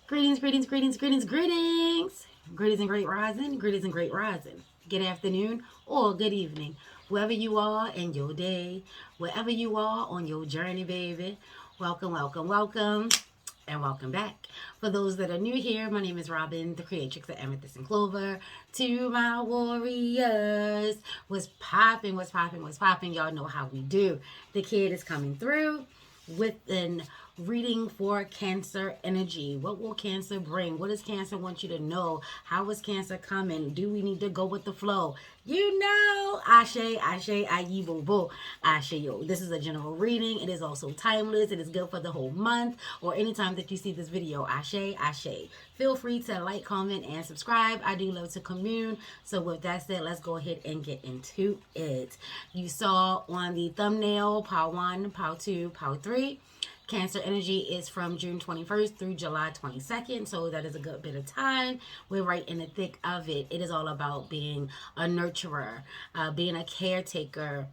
Greetings, greetings, greetings, greetings, greetings. Greetings and great rising, greetings and great rising. Good afternoon or good evening. Wherever you are in your day, wherever you are on your journey, baby. Welcome, welcome, welcome, and welcome back. For those that are new here, my name is Robin, the creatrix of Amethyst and Clover. To my warriors, what's popping, what's popping, what's popping? Y'all know how we do. The kid is coming through with an reading for Cancer energy. What will Cancer bring? What does Cancer want you to know? How is Cancer coming? Do we need to go with the flow? You know, Ashe, Ashe, Ayi, Bo, Bo, Ashe, yo. This is a general reading. It is also timeless. It is good for the whole month or anytime that you see this video. Ashe, Ashe. Feel free to like, comment, and subscribe. I do love to commune. So with that said, let's go ahead and get into it. You saw on the thumbnail, Power 1, Power 2, Power 3. Cancer energy is from June 21st through July 22nd, so that is a good bit of time. We're right in the thick of it. It is all about being a nurturer, being a caretaker,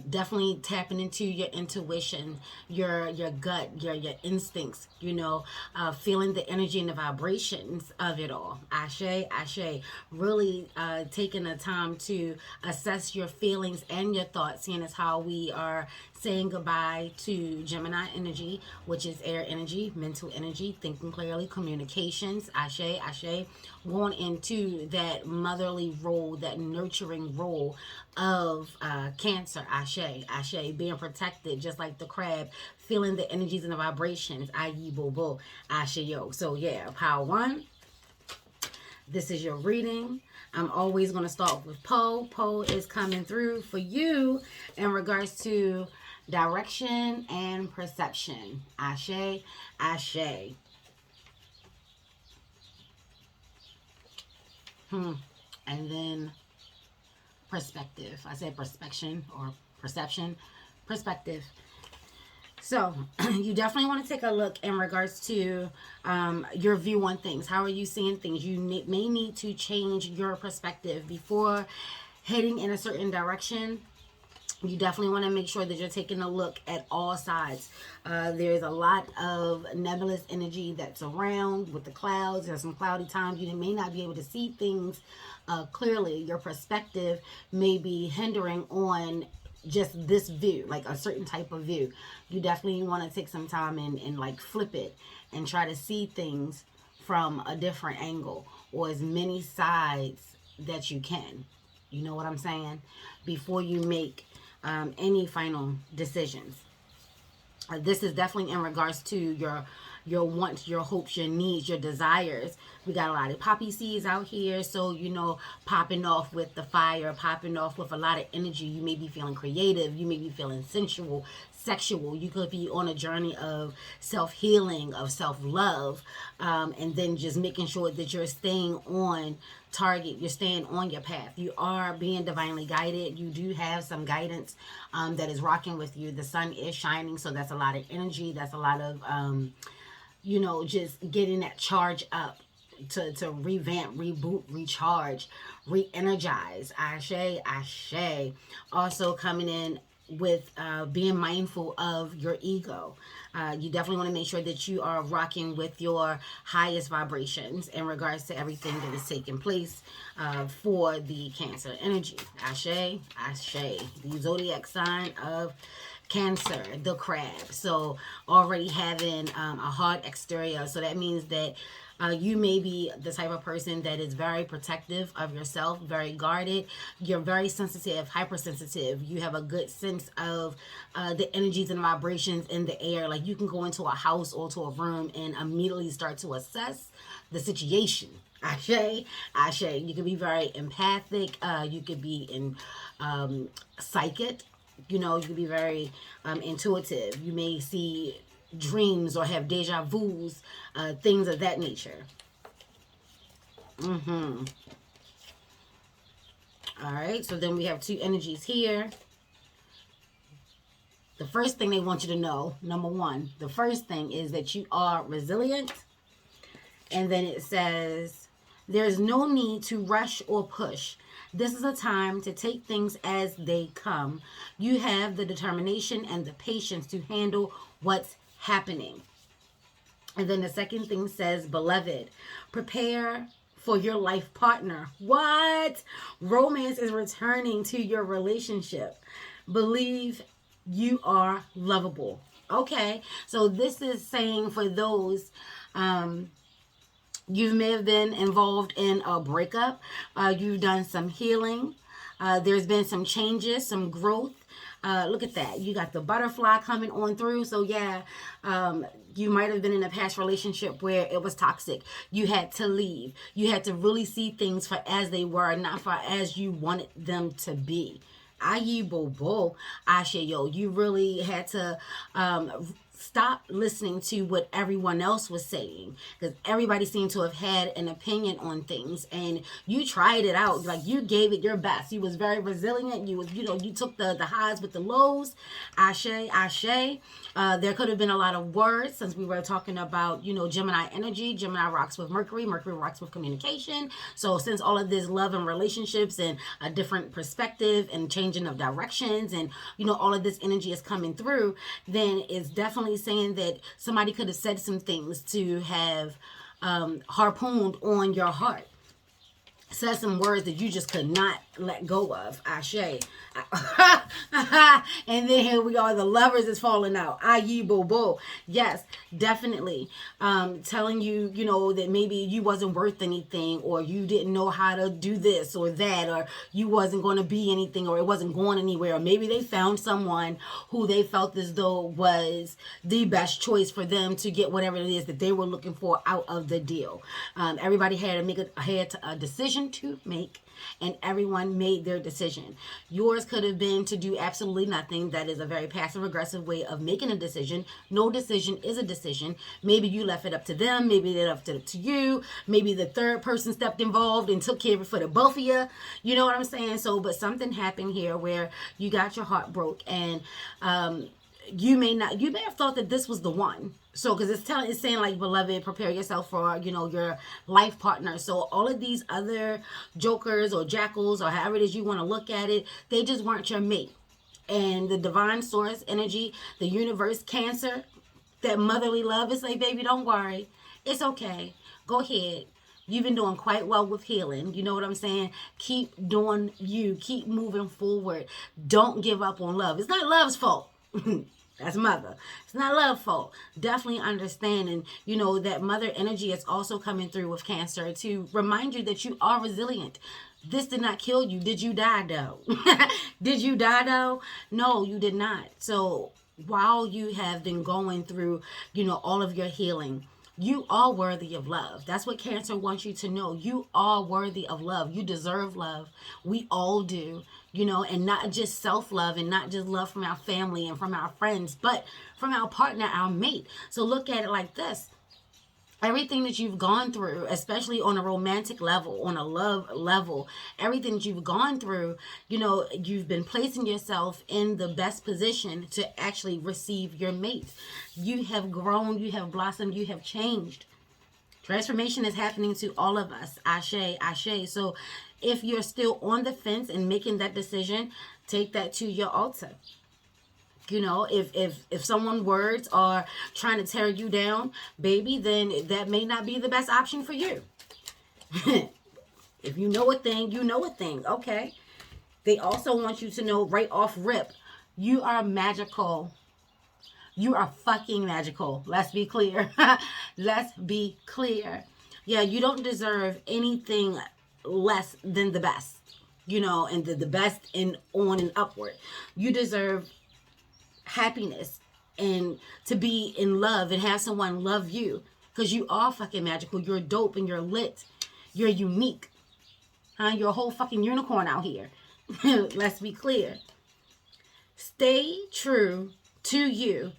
definitely tapping into your intuition, your gut, your instincts, feeling the energy and the vibrations of it all. Ashe, Ashe. Really taking the time to assess your feelings and your thoughts, seeing as how we are saying goodbye to Gemini energy, which is air energy, mental energy, thinking clearly, communications. Ashe, Ashe. Going into that motherly role, that nurturing role of Cancer. Ashe, Ashe. Being protected, just like the crab, feeling the energies and the vibrations. Ayi, bo, bo. Ashe, yo. So, yeah, Power 1. This is your reading. I'm always going to start with Poe. Poe is coming through for you in regards to direction and perception. Ashe, Ashe. And then perspective. I said perspection or perception. Perspective. So you definitely want to take a look in regards to your view on things. How are you seeing things? You may need to change your perspective before heading in a certain direction. You definitely want to make sure that you're taking a look at all sides. There's a lot of nebulous energy that's around with the clouds. There's some cloudy times. You may not be able to see things clearly. Your perspective may be hindering on just this view, like a certain type of view. You definitely want to take some time and like flip it and try to see things from a different angle or as many sides that you can. You know what I'm saying? Before you make any final decisions. This is definitely in regards to your wants, your hopes, your needs, your desires. We got a lot of poppy seeds out here, so popping off with the fire, popping off with a lot of energy. You may be feeling creative, you may be feeling sensual, sexual. You could be on a journey of self-healing, of self-love, and then just making sure that you're staying on target, you're staying on your path. You are being divinely guided. You do have some guidance that is rocking with you. The sun is shining, so that's a lot of energy. That's a lot of just getting that charge up to revamp, reboot, recharge, re-energize. Ashe, Ashe. Also coming in with being mindful of your ego. You definitely want to make sure that you are rocking with your highest vibrations in regards to everything that is taking place for the Cancer energy. Ashe, Ashe. The zodiac sign of Cancer, the crab. So already having a hard exterior. So that means that you may be the type of person that is very protective of yourself, very guarded. You're very sensitive, hypersensitive. You have a good sense of the energies and vibrations in the air. Like you can go into a house or to a room and immediately start to assess the situation. Ashe, Ashe. You can be very empathic. You could be in psychic. You could be very intuitive. You may see dreams or have deja vus, things of that nature. All right, so then we have two energies here. The first thing they want you to know, number one, the first thing is that you are resilient. And then it says, there's no need to rush or push. This is a time to take things as they come. You have the determination and the patience to handle what's happening. And then the second thing says, beloved, prepare for your life partner. What? Romance is returning to your relationship. Believe you are lovable. Okay, so this is saying for those, you may have been involved in a breakup. You've done some healing. There's been some changes, some growth. Look at that. You got the butterfly coming on through. So yeah, you might have been in a past relationship where it was toxic. You had to leave. You had to really see things for as they were, not for as you wanted them to be. Ayi bobo, Ashayo. You really had to stop listening to what everyone else was saying, because everybody seemed to have had an opinion on things, and you tried it out. Like, you gave it your best. You was very resilient. You was, you took the highs with the lows. Ashe. There could have been a lot of words, since we were talking about, Gemini energy. Gemini rocks with Mercury. Mercury rocks with communication. So since all of this love and relationships and a different perspective and changing of directions, and all of this energy is coming through, then it's definitely saying that somebody could have said some things to have harpooned on your heart, said some words that you just could not let go of. Ashe. And then here we are, the lovers is falling out. Ayi bobo. Yes, definitely. Telling you, that maybe you wasn't worth anything, or you didn't know how to do this or that, or you wasn't going to be anything, or it wasn't going anywhere. Or maybe they found someone who they felt as though was the best choice for them to get whatever it is that they were looking for out of the deal. Everybody had to make a decision to make, and everyone made their decision. Yours could have been to do absolutely nothing. That is a very passive aggressive way of making a decision. No decision is a decision. Maybe you left it up to them. Maybe they left it up to you. Maybe the third person stepped involved and took care of it for the both of you. You know what I'm saying? So, but something happened here where you got your heart broke, and you may have thought that this was the one. So, because it's saying like, beloved, prepare yourself for, your life partner. So all of these other jokers or jackals, or however it is you want to look at it, they just weren't your mate. And the divine source energy, the universe, Cancer, that motherly love, is like, baby, don't worry. It's okay. Go ahead. You've been doing quite well with healing. You know what I'm saying? Keep doing you. Keep moving forward. Don't give up on love. It's not love's fault. That's mother. It's not love's fault. Definitely understand. And, that mother energy is also coming through with Cancer to remind you that you are resilient. This did not kill you. Did you die, though? Did you die, though? No, you did not. So while you have been going through, all of your healing, you are worthy of love. That's what Cancer wants you to know. You are worthy of love. You deserve love. We all do, and not just self-love, and not just love from our family and from our friends, but from our partner, our mate. So look at it like this. Everything that you've gone through, especially on a romantic level, on a love level, everything that you've gone through, you've been placing yourself in the best position to actually receive your mate. You have grown, you have blossomed, you have changed. Transformation is happening to all of us. Ashe, ashe. So if you're still on the fence and making that decision, take that to your altar. If someone's words are trying to tear you down, baby, then that may not be the best option for you. If you know a thing, you know a thing. Okay. They also want you to know right off rip, you are magical. You are fucking magical. Let's be clear. Let's be clear. Yeah, you don't deserve anything less than the best, and the best and on and upward. You deserve happiness and to be in love and have someone love you, because you are fucking magical. You're dope and you're lit. You're unique. You're a whole fucking unicorn out here. Let's be clear. Stay true to you.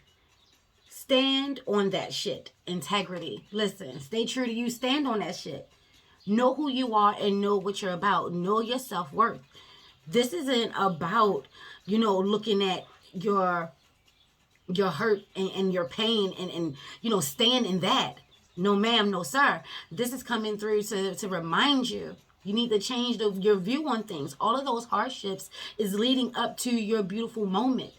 Stand on that shit. Integrity. Listen, stay true to you. Stand on that shit. Know who you are and know what you're about. Know your self-worth. This isn't about, looking at your hurt and your pain and stand in that. No ma'am, no sir. This is coming through to remind you. You need to change your view on things. All of those hardships is leading up to your beautiful moment.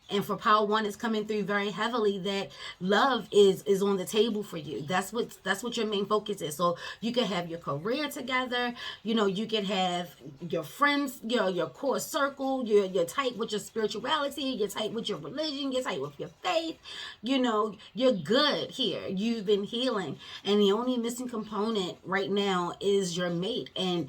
And for power one, it's coming through very heavily that love is on the table for you. That's what your main focus is. So you can have your career together. You can have your friends, your core circle. You're tight with your spirituality. You're tight with your religion. You're tight with your faith. You're good here. You've been healing, and the only missing component right now is your mate. And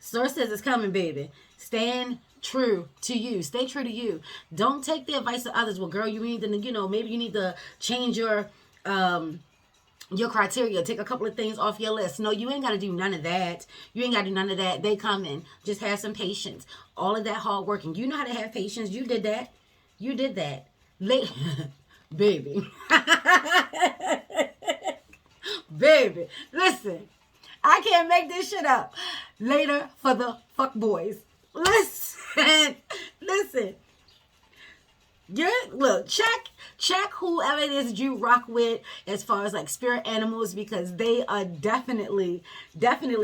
Source says it's coming, baby. Stand true to you. Stay true to you. Don't take the advice of others. Well, girl, you need to, maybe you need to change your criteria. Take a couple of things off your list. No, you ain't got to do none of that. You ain't got to do none of that. They coming. Just have some patience. All of that hard working. You know how to have patience. You did that. You did that. Baby. Baby. Listen. I can't make this shit up. Later for the fuck boys. Listen. Look, check whoever it is that you rock with as far as like spirit animals, because they are definitely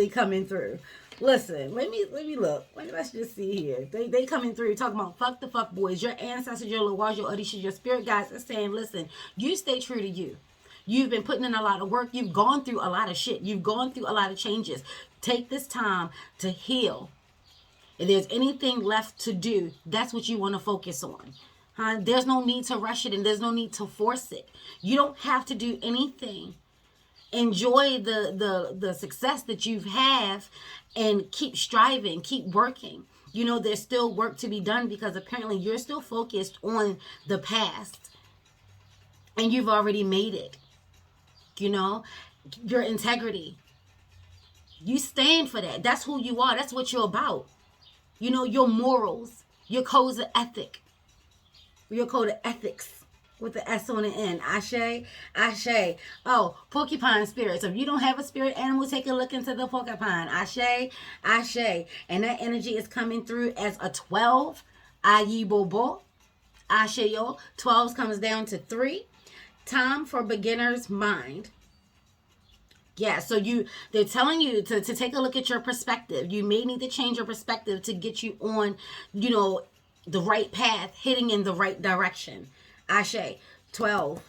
coming through. Listen, let me look. Let's just see here. They coming through talking about fuck the fuck boys. Your ancestors, your Lawaj, your Odishas, your spirit guides are saying, listen, you stay true to you. You've been putting in a lot of work. You've gone through a lot of shit. You've gone through a lot of changes. Take this time to heal. If there's anything left to do, that's what you want to focus on. There's no need to rush it, and there's no need to force it. You don't have to do anything. Enjoy the success that you have and keep striving, keep working. There's still work to be done, because apparently you're still focused on the past and you've already made it. Your integrity. You stand for that. That's who you are. That's what you're about. Your morals, your codes of ethic, your code of ethics with the S on the end. Ashe. Oh, porcupine spirit. So if you don't have a spirit animal, take a look into the porcupine. Ashe. And that energy is coming through as a 12. Ayi bobo. Ashe yo. 12 comes down to 3. Time for beginner's mind. Yeah, so they're telling you to take a look at your perspective. You may need to change your perspective to get you on, the right path, heading in the right direction. Ashe. 12.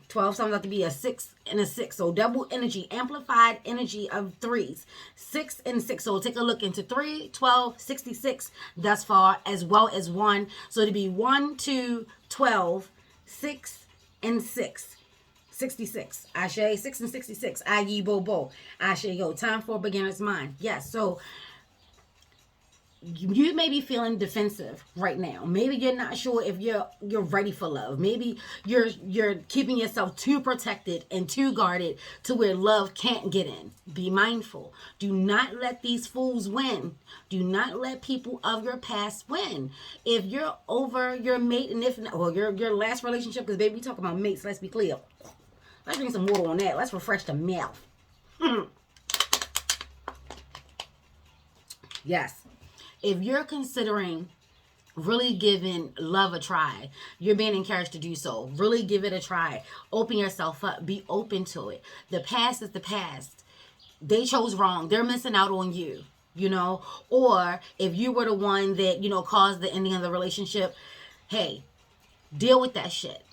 12 sounds like to be a 6 and a 6. So double energy, amplified energy of 3s. 6 and 6. So take a look into 3, 12, 66 thus far, as well as 1. So to be 1, 2, 12, 6, and 6. 66. Ashe. 6 and 66. Ayi bobo. Ashe yo. Time for beginner's mind. Yes. So you may be feeling defensive right now. Maybe you're not sure if you're ready for love. Maybe you're keeping yourself too protected and too guarded to where love can't get in. Be mindful. Do not let these fools win. Do not let people of your past win. If you're over your mate, and if not, well, your last relationship, because baby, we talk about mates. Let's be clear. Let's drink some water on that. Let's refresh the mouth. Yes. If you're considering really giving love a try, you're being encouraged to do so. Really give it a try. Open yourself up. Be open to it. The past is the past. They chose wrong. They're missing out on you, Or if you were the one that, caused the ending of the relationship, hey, deal with that shit.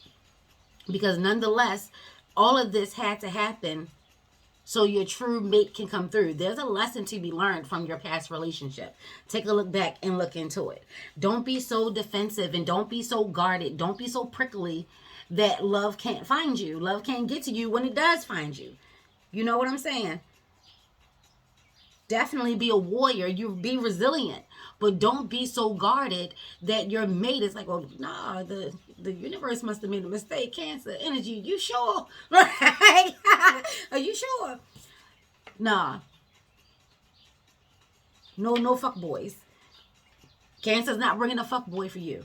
Because nonetheless, all of this had to happen so your true mate can come through. There's a lesson to be learned from your past relationship. Take a look back and look into it. Don't be so defensive and don't be so guarded. Don't be so prickly that love can't find you. Love can't get to you when it does find you. You know what I'm saying? Definitely be a warrior. You be resilient, but don't be so guarded that your mate is like, well, nah, the universe must have made a mistake. Cancer energy. You sure? Right? Are you sure? Nah. No fuck boys. Cancer's not bringing a fuck boy for you.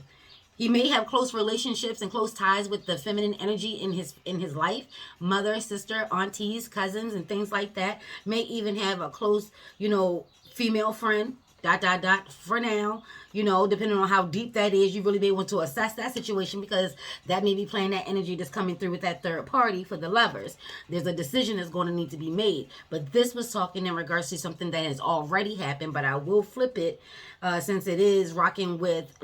He may have close relationships and close ties with the feminine energy in his life. Mother, sister, aunties, cousins, and things like that. May even have a close, female friend. For now, you know, depending on how deep that is, you really be able to assess that situation, because that may be playing that energy that's coming through with that third party for the lovers. There's a decision that's going to need to be made. But this was talking in regards to something that has already happened, but I will flip it since it is rocking with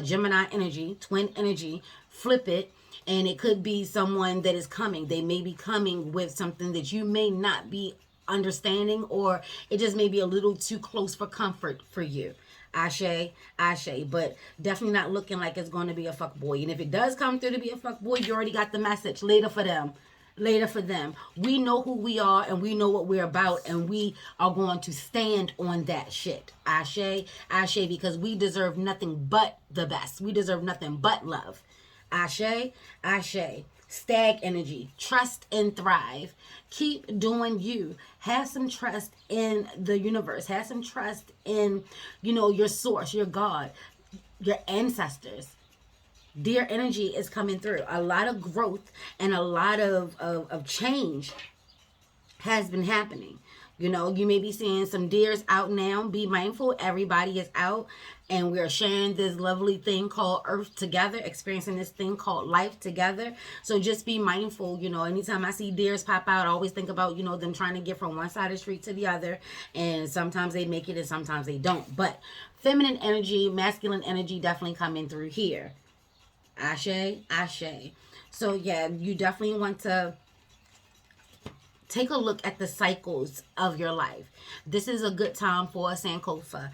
Gemini energy, twin energy, flip it. And it could be someone that is coming. They may be coming with something that you may not be understanding, or it just may be a little too close for comfort for you. Ashe, ashe, but definitely not looking like it's going to be a fuck boy. And if it does come through to be a fuck boy, you already got the message. Later for them. Later for them. We know who we are and we know what we're about, and we are going to stand on that shit. Ashe, ashe, because we deserve nothing but the best. We deserve nothing but love. Ashe, ashe. Stag energy. Trust and thrive. Keep doing you. Have some trust in the universe. Have some trust in, you know, your source, your God, your ancestors. Deer energy is coming through. A lot of growth and a lot of change has been happening. You know, you may be seeing some deers out now. Be mindful. Everybody is out and we're sharing this lovely thing called Earth together, experiencing this thing called life together. So just be mindful. You know, anytime I see deers pop out, I always think about, you know, them trying to get from one side of the street to the other. And sometimes they make it and sometimes they don't. But feminine energy, masculine energy definitely coming through here. Ashe, ashe. So yeah, you definitely want to take a look at the cycles of your life. This is a good time for a Sankofa.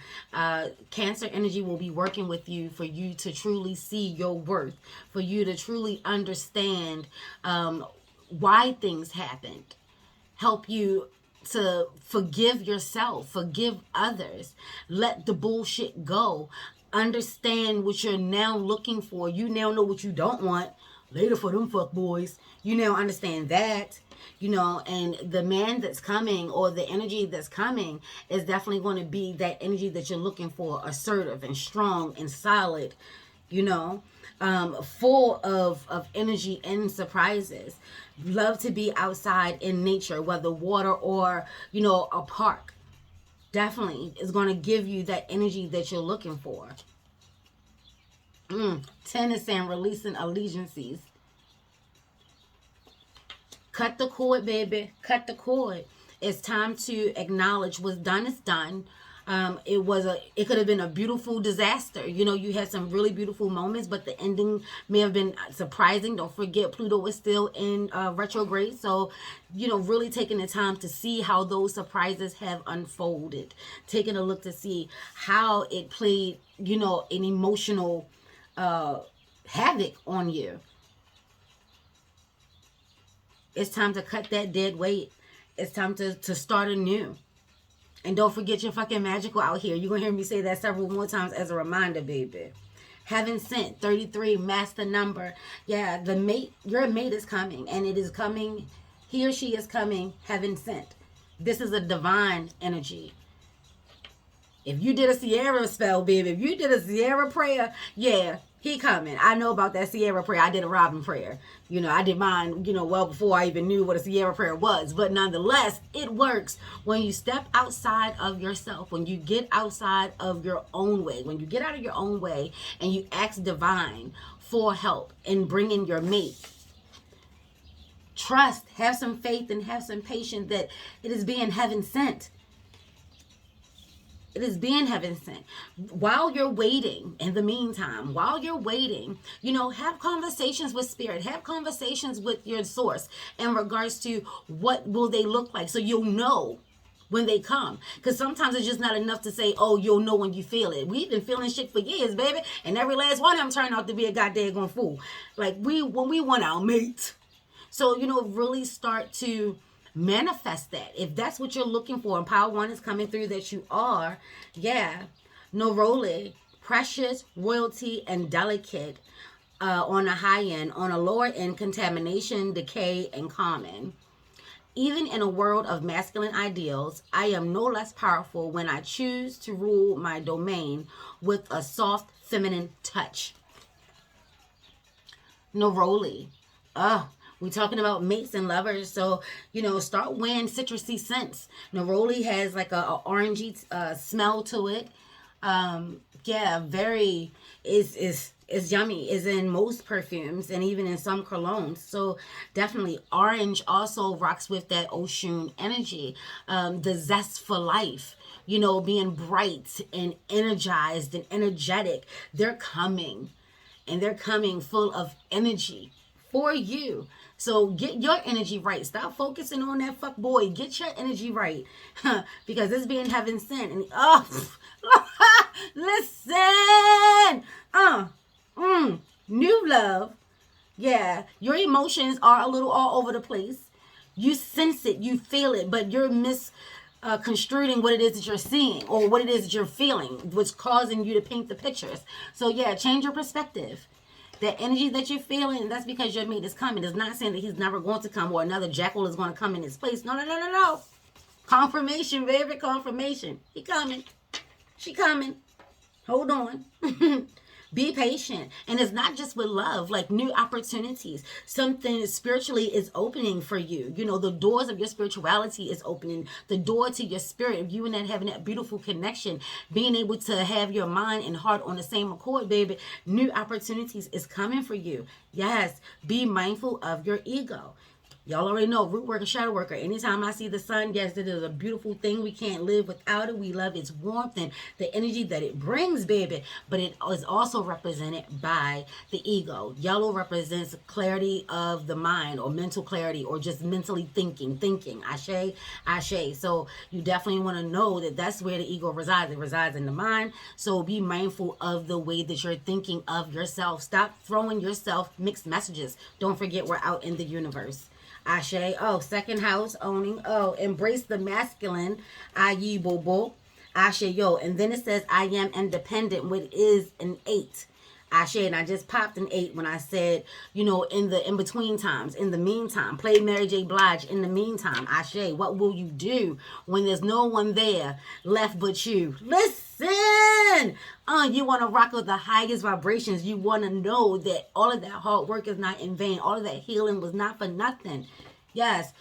Cancer energy will be working with you for you to truly see your worth, for you to truly understand why things happened. Help you to forgive yourself, forgive others, let the bullshit go. Understand what you're now looking for. You now know what you don't want. Later for them fuck boys. You now understand that. You know, and the man that's coming, or the energy that's coming, is definitely going to be that energy that you're looking for. Assertive and strong and solid, you know, full of energy and surprises. Love to be outside in nature, whether water or, you know, a park. Definitely is going to give you that energy that you're looking for. 10 is saying releasing allegiances. Cut the cord, baby. Cut the cord. It's time to acknowledge what's done is done. It could have been a beautiful disaster. You know, you had some really beautiful moments, but the ending may have been surprising. Don't forget, Pluto is still in retrograde. So, you know, really taking the time to see how those surprises have unfolded. Taking a look to see how it played, you know, an emotional havoc on you. It's time to cut that dead weight. It's time to start anew. And don't forget you're fucking magical out here. You're going to hear me say that several more times as a reminder, baby. Heaven sent, 33, master number. Yeah, the mate, your mate is coming. And it is coming, he or she is coming, heaven sent. This is a divine energy. If you did a Sierra spell, baby, if you did a Sierra prayer, yeah, he coming. I know about that Sierra prayer. I did a Robin prayer. You know, I did mine, you know, well before I even knew what a Sierra prayer was. But nonetheless, it works when you step outside of yourself, when you get outside of your own way, when you get out of your own way and you ask divine for help in bringing your mate. Trust, have some faith, and have some patience that it is being heaven sent. It is being heaven sent. While you're waiting, in the meantime, while you're waiting, you know, have conversations with spirit. Have conversations with your source in regards to what will they look like, so you'll know when they come. Because sometimes it's just not enough to say, oh, you'll know when you feel it. We've been feeling shit for years, baby. And every last one of them turned out to be a goddamn fool. Like, when we want our mate. So, you know, really start to manifest that. If that's what you're looking for, and Power One is coming through that you are, yeah, Neroli, precious, royalty, and delicate on a high end. On a lower end, contamination, decay, and common. Even in a world of masculine ideals, I am no less powerful when I choose to rule my domain with a soft, feminine touch. Neroli. We're talking about mates and lovers, so, you know, start wearing citrusy scents. Neroli has like a orangey smell to it. Yeah, very is yummy. Is in most perfumes and even in some colognes. So definitely, orange also rocks with that ocean energy, the zest for life. You know, being bright and energized and energetic. They're coming, and they're coming full of energy for you. So get your energy right. Stop focusing on that fuck boy. Get your energy right, because it's being heaven sent. And listen, new love. Yeah, your emotions are a little all over the place. You sense it, you feel it, but you're construing what it is that you're seeing or what it is that you're feeling, what's causing you to paint the pictures. So yeah, change your perspective. That energy that you're feeling, that's because your mate is coming. It's not saying that he's never going to come or another jackal is going to come in his place. No, no, no, no, no. Confirmation, baby, confirmation. He coming. She coming. Hold on. Be patient. And it's not just with love, like new opportunities. Something spiritually is opening for you. You know, the doors of your spirituality is opening. The door to your spirit, you and that having that beautiful connection, being able to have your mind and heart on the same accord, baby. New opportunities is coming for you. Yes, be mindful of your ego. Y'all already know, root worker, shadow worker. Anytime I see the sun, yes, it is a beautiful thing. We can't live without it. We love its warmth and the energy that it brings, baby. But it is also represented by the ego. Yellow represents clarity of the mind or mental clarity or just mentally thinking. Ashe, ashe. So you definitely want to know that that's where the ego resides. It resides in the mind. So be mindful of the way that you're thinking of yourself. Stop throwing yourself mixed messages. Don't forget we're out in the universe. Ashe. Oh, second house owning. Oh, embrace the masculine. Ayi bobo. Ashe yo. And then it says I am independent, which is an 8. Ashe. And I just popped an 8 when I said, you know, in the in between times, in the meantime, play Mary J. Blige in the meantime. Ashe. What will you do when there's no one there left but you? Listen. You want to rock with the highest vibrations. You want to know that all of that hard work is not in vain. All of that healing was not for nothing. Yes.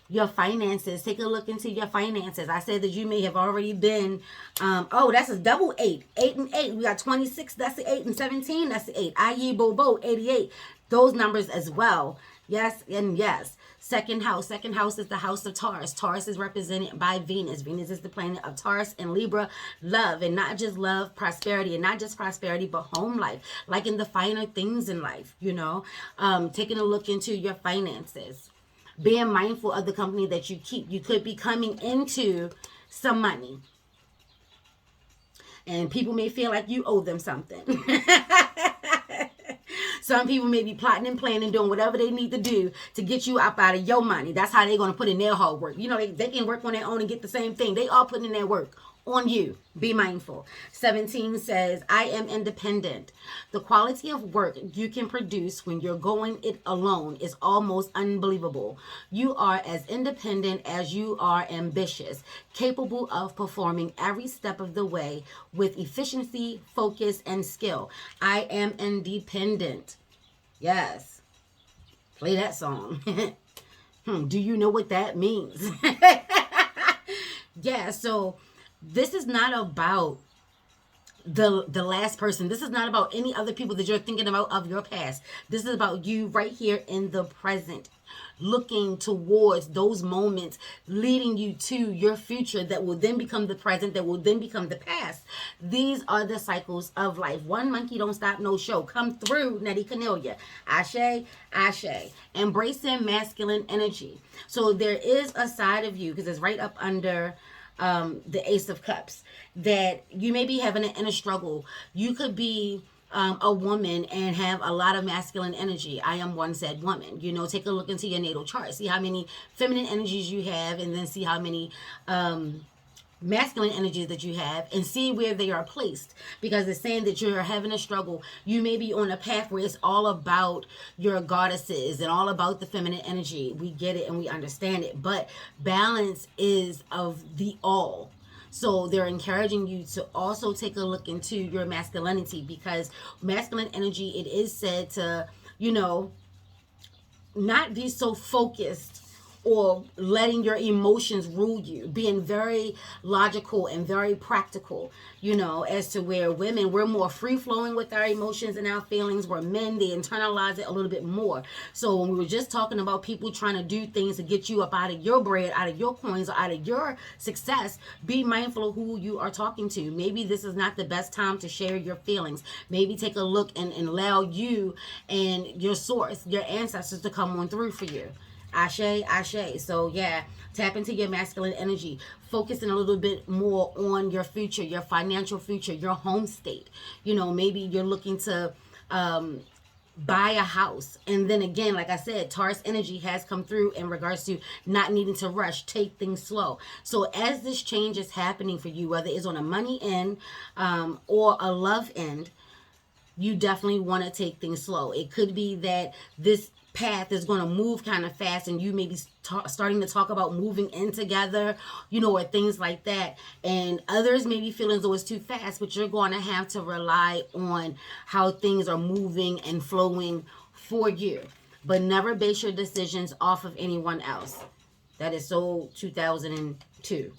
Your finances. Take a look into your finances. I said that you may have already been, that's a double 8. 8 and 8. We got 26. That's the 8 and 17. That's the 8. Aye, bobo, 88. Those numbers as well. Yes and yes. Second house. Second house is the house of Taurus. Taurus is represented by Venus. Venus is the planet of Taurus and Libra. Love, and not just love, prosperity, and not just prosperity, but home life, like in the finer things in life, you know. Taking a look into your finances. Being mindful of the company that you keep. You could be coming into some money, and people may feel like you owe them something. Some people may be plotting and planning, doing whatever they need to do to get you up out of your money. That's how they're going to put in their hard work. You know, they can work on their own and get the same thing. They all putting in their work on you. Be mindful. 17 says, I am independent. The quality of work you can produce when you're going it alone is almost unbelievable. You are as independent as you are ambitious, capable of performing every step of the way with efficiency, focus, and skill. I am independent. Yes. Play that song. Do you know what that means? Yeah, so this is not about the last person. This is not about any other people that you're thinking about of your past. This is about you right here in the present, looking towards those moments, leading you to your future that will then become the present, that will then become the past. These are the cycles of life. One monkey don't stop no show. Come through, Nettie Cornelia. Ashe, ashe. Embracing masculine energy. So there is a side of you, because it's right up under the Ace of Cups, that you may be having an inner struggle. You could be a woman and have a lot of masculine energy. I am one said woman. You know, take a look into your natal chart. See how many feminine energies you have, and then see how many masculine energies that you have, and see where they are placed, because it's saying that you're having a struggle. You may be on a path where it's all about your goddesses and all about the feminine energy. We get it and we understand it, but balance is of the all. So they're encouraging you to also take a look into your masculinity, because masculine energy, it is said to, you know, not be so focused or letting your emotions rule you, being very logical and very practical, you know, as to where women, we're more free flowing with our emotions and our feelings, where men, they internalize it a little bit more. So when we were just talking about people trying to do things to get you up out of your bread, out of your coins, or out of your success, be mindful of who you are talking to. Maybe this is not the best time to share your feelings. Maybe take a look and allow you and your source, your ancestors, to come on through for you. Ashe, ashe. So yeah, tap into your masculine energy. Focusing a little bit more on your future, your financial future, your home state. You know, maybe you're looking to buy a house. And then again, like I said, Taurus energy has come through in regards to not needing to rush, take things slow. So as this change is happening for you, whether it's on a money end or a love end, you definitely want to take things slow. It could be that this path is going to move kind of fast, and you may be starting to talk about moving in together, you know, or things like that. And others may be feeling as though it's too fast, but you're going to have to rely on how things are moving and flowing for you. But never base your decisions off of anyone else. That is so 2002.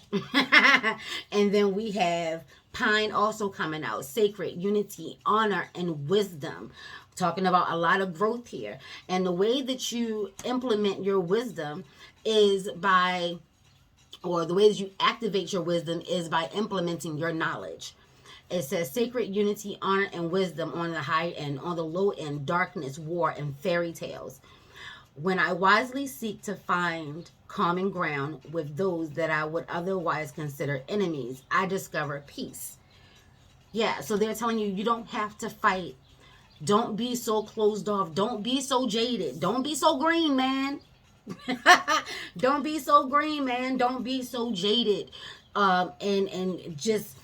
And then we have Pine also coming out. Sacred, unity, honor, and wisdom. Talking about a lot of growth here. And the way that you implement your wisdom is by, or the way that you activate your wisdom is by implementing your knowledge. It says sacred, unity, honor, and wisdom on the high end. On the low end, darkness, war, and fairy tales. When I wisely seek to find common ground with those that I would otherwise consider enemies, I discover peace. Yeah, so they're telling you, you don't have to fight. Don't be so closed off. Don't be so jaded. Don't be so green, man. Don't be so green, man. Don't be so jaded. And just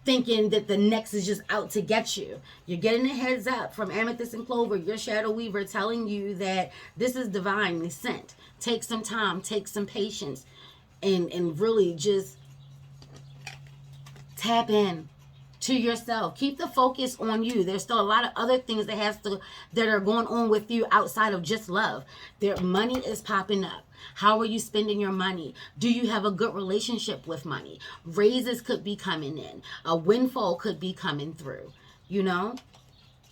thinking that the next is just out to get you. You're getting a heads up from Amethyst and Clover, your shadow weaver, telling you that this is divinely sent. Take some time, take some patience, and really just tap in to yourself. Keep the focus on you. There's still a lot of other things that are going on with you outside of just love. Their money is popping up. How are you spending your money? Do you have a good relationship with money? Raises could be coming in. A windfall could be coming through. You know?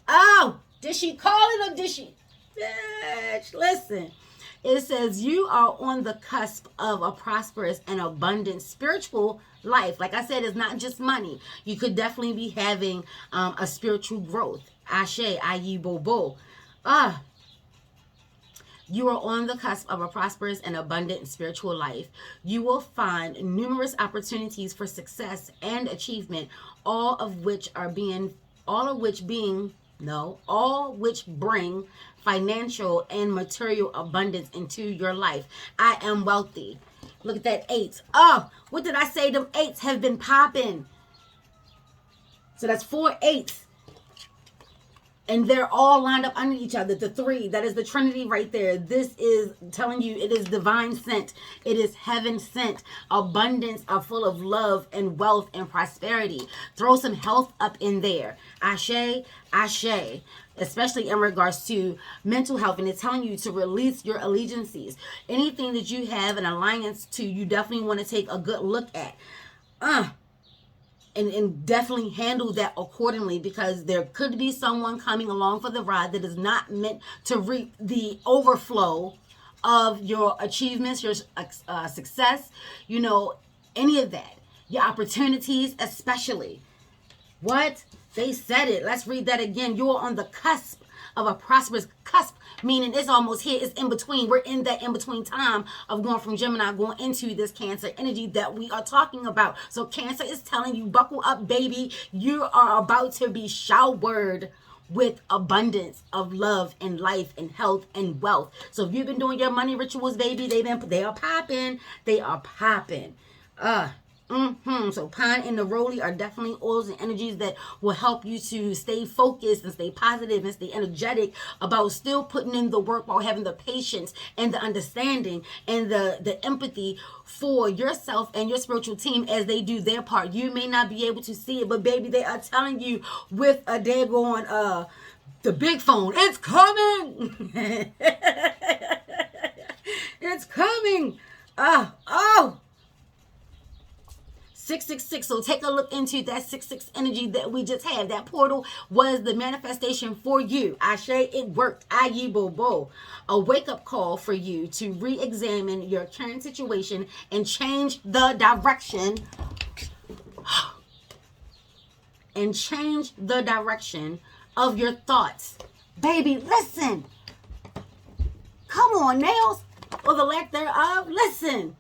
Oh, did she call it or did she? Bitch, listen. It says you are on the cusp of a prosperous and abundant spiritual life. Like I said, it's not just money. You could definitely be having a spiritual growth. Ashe, ayi, bobo. You are on the cusp of a prosperous and abundant spiritual life. You will find numerous opportunities for success and achievement, all which bring financial and material abundance into your life. I am wealthy. Look at that 8. Oh, what did I say? Them 8s have been popping. So that's 4 8s. And they're all lined up under each other. The 3, that is the Trinity right there. This is telling you it is divine sent. It is heaven sent. Abundance are full of love and wealth and prosperity. Throw some health up in there. Ashe, ashe. Especially in regards to mental health. And it's telling you to release your allegiances. Anything that you have an alliance to, you definitely want to take a good look at. And definitely handle that accordingly, because there could be someone coming along for the ride that is not meant to reap the overflow of your achievements, your success, you know, any of that. Your opportunities especially. What? They said it. Let's read that again. You're on the cusp of a prosperous cusp, meaning it's almost here. It's in between. We're in that in between time of going from Gemini going into this Cancer energy that we are talking about. So Cancer is telling you, buckle up, baby. You are about to be showered with abundance of love and life and health and wealth. So if you've been doing your money rituals, baby, they are popping. They are popping. So Pine and the Rolly are definitely oils and energies that will help you to stay focused and stay positive and stay energetic about still putting in the work while having the patience and the understanding and the empathy for yourself and your spiritual team as they do their part. You may not be able to see it, but baby, they are telling you with a daggone the big phone, it's coming. It's coming. Oh. 666. So take a look into that 666 energy that we just had. That portal was the manifestation for you. Ashe, it worked. Aye, bo. A wake-up call for you to re-examine your current situation and change the direction. And change the direction of your thoughts. Baby, listen. Come on, nails. Or the lack thereof. Listen.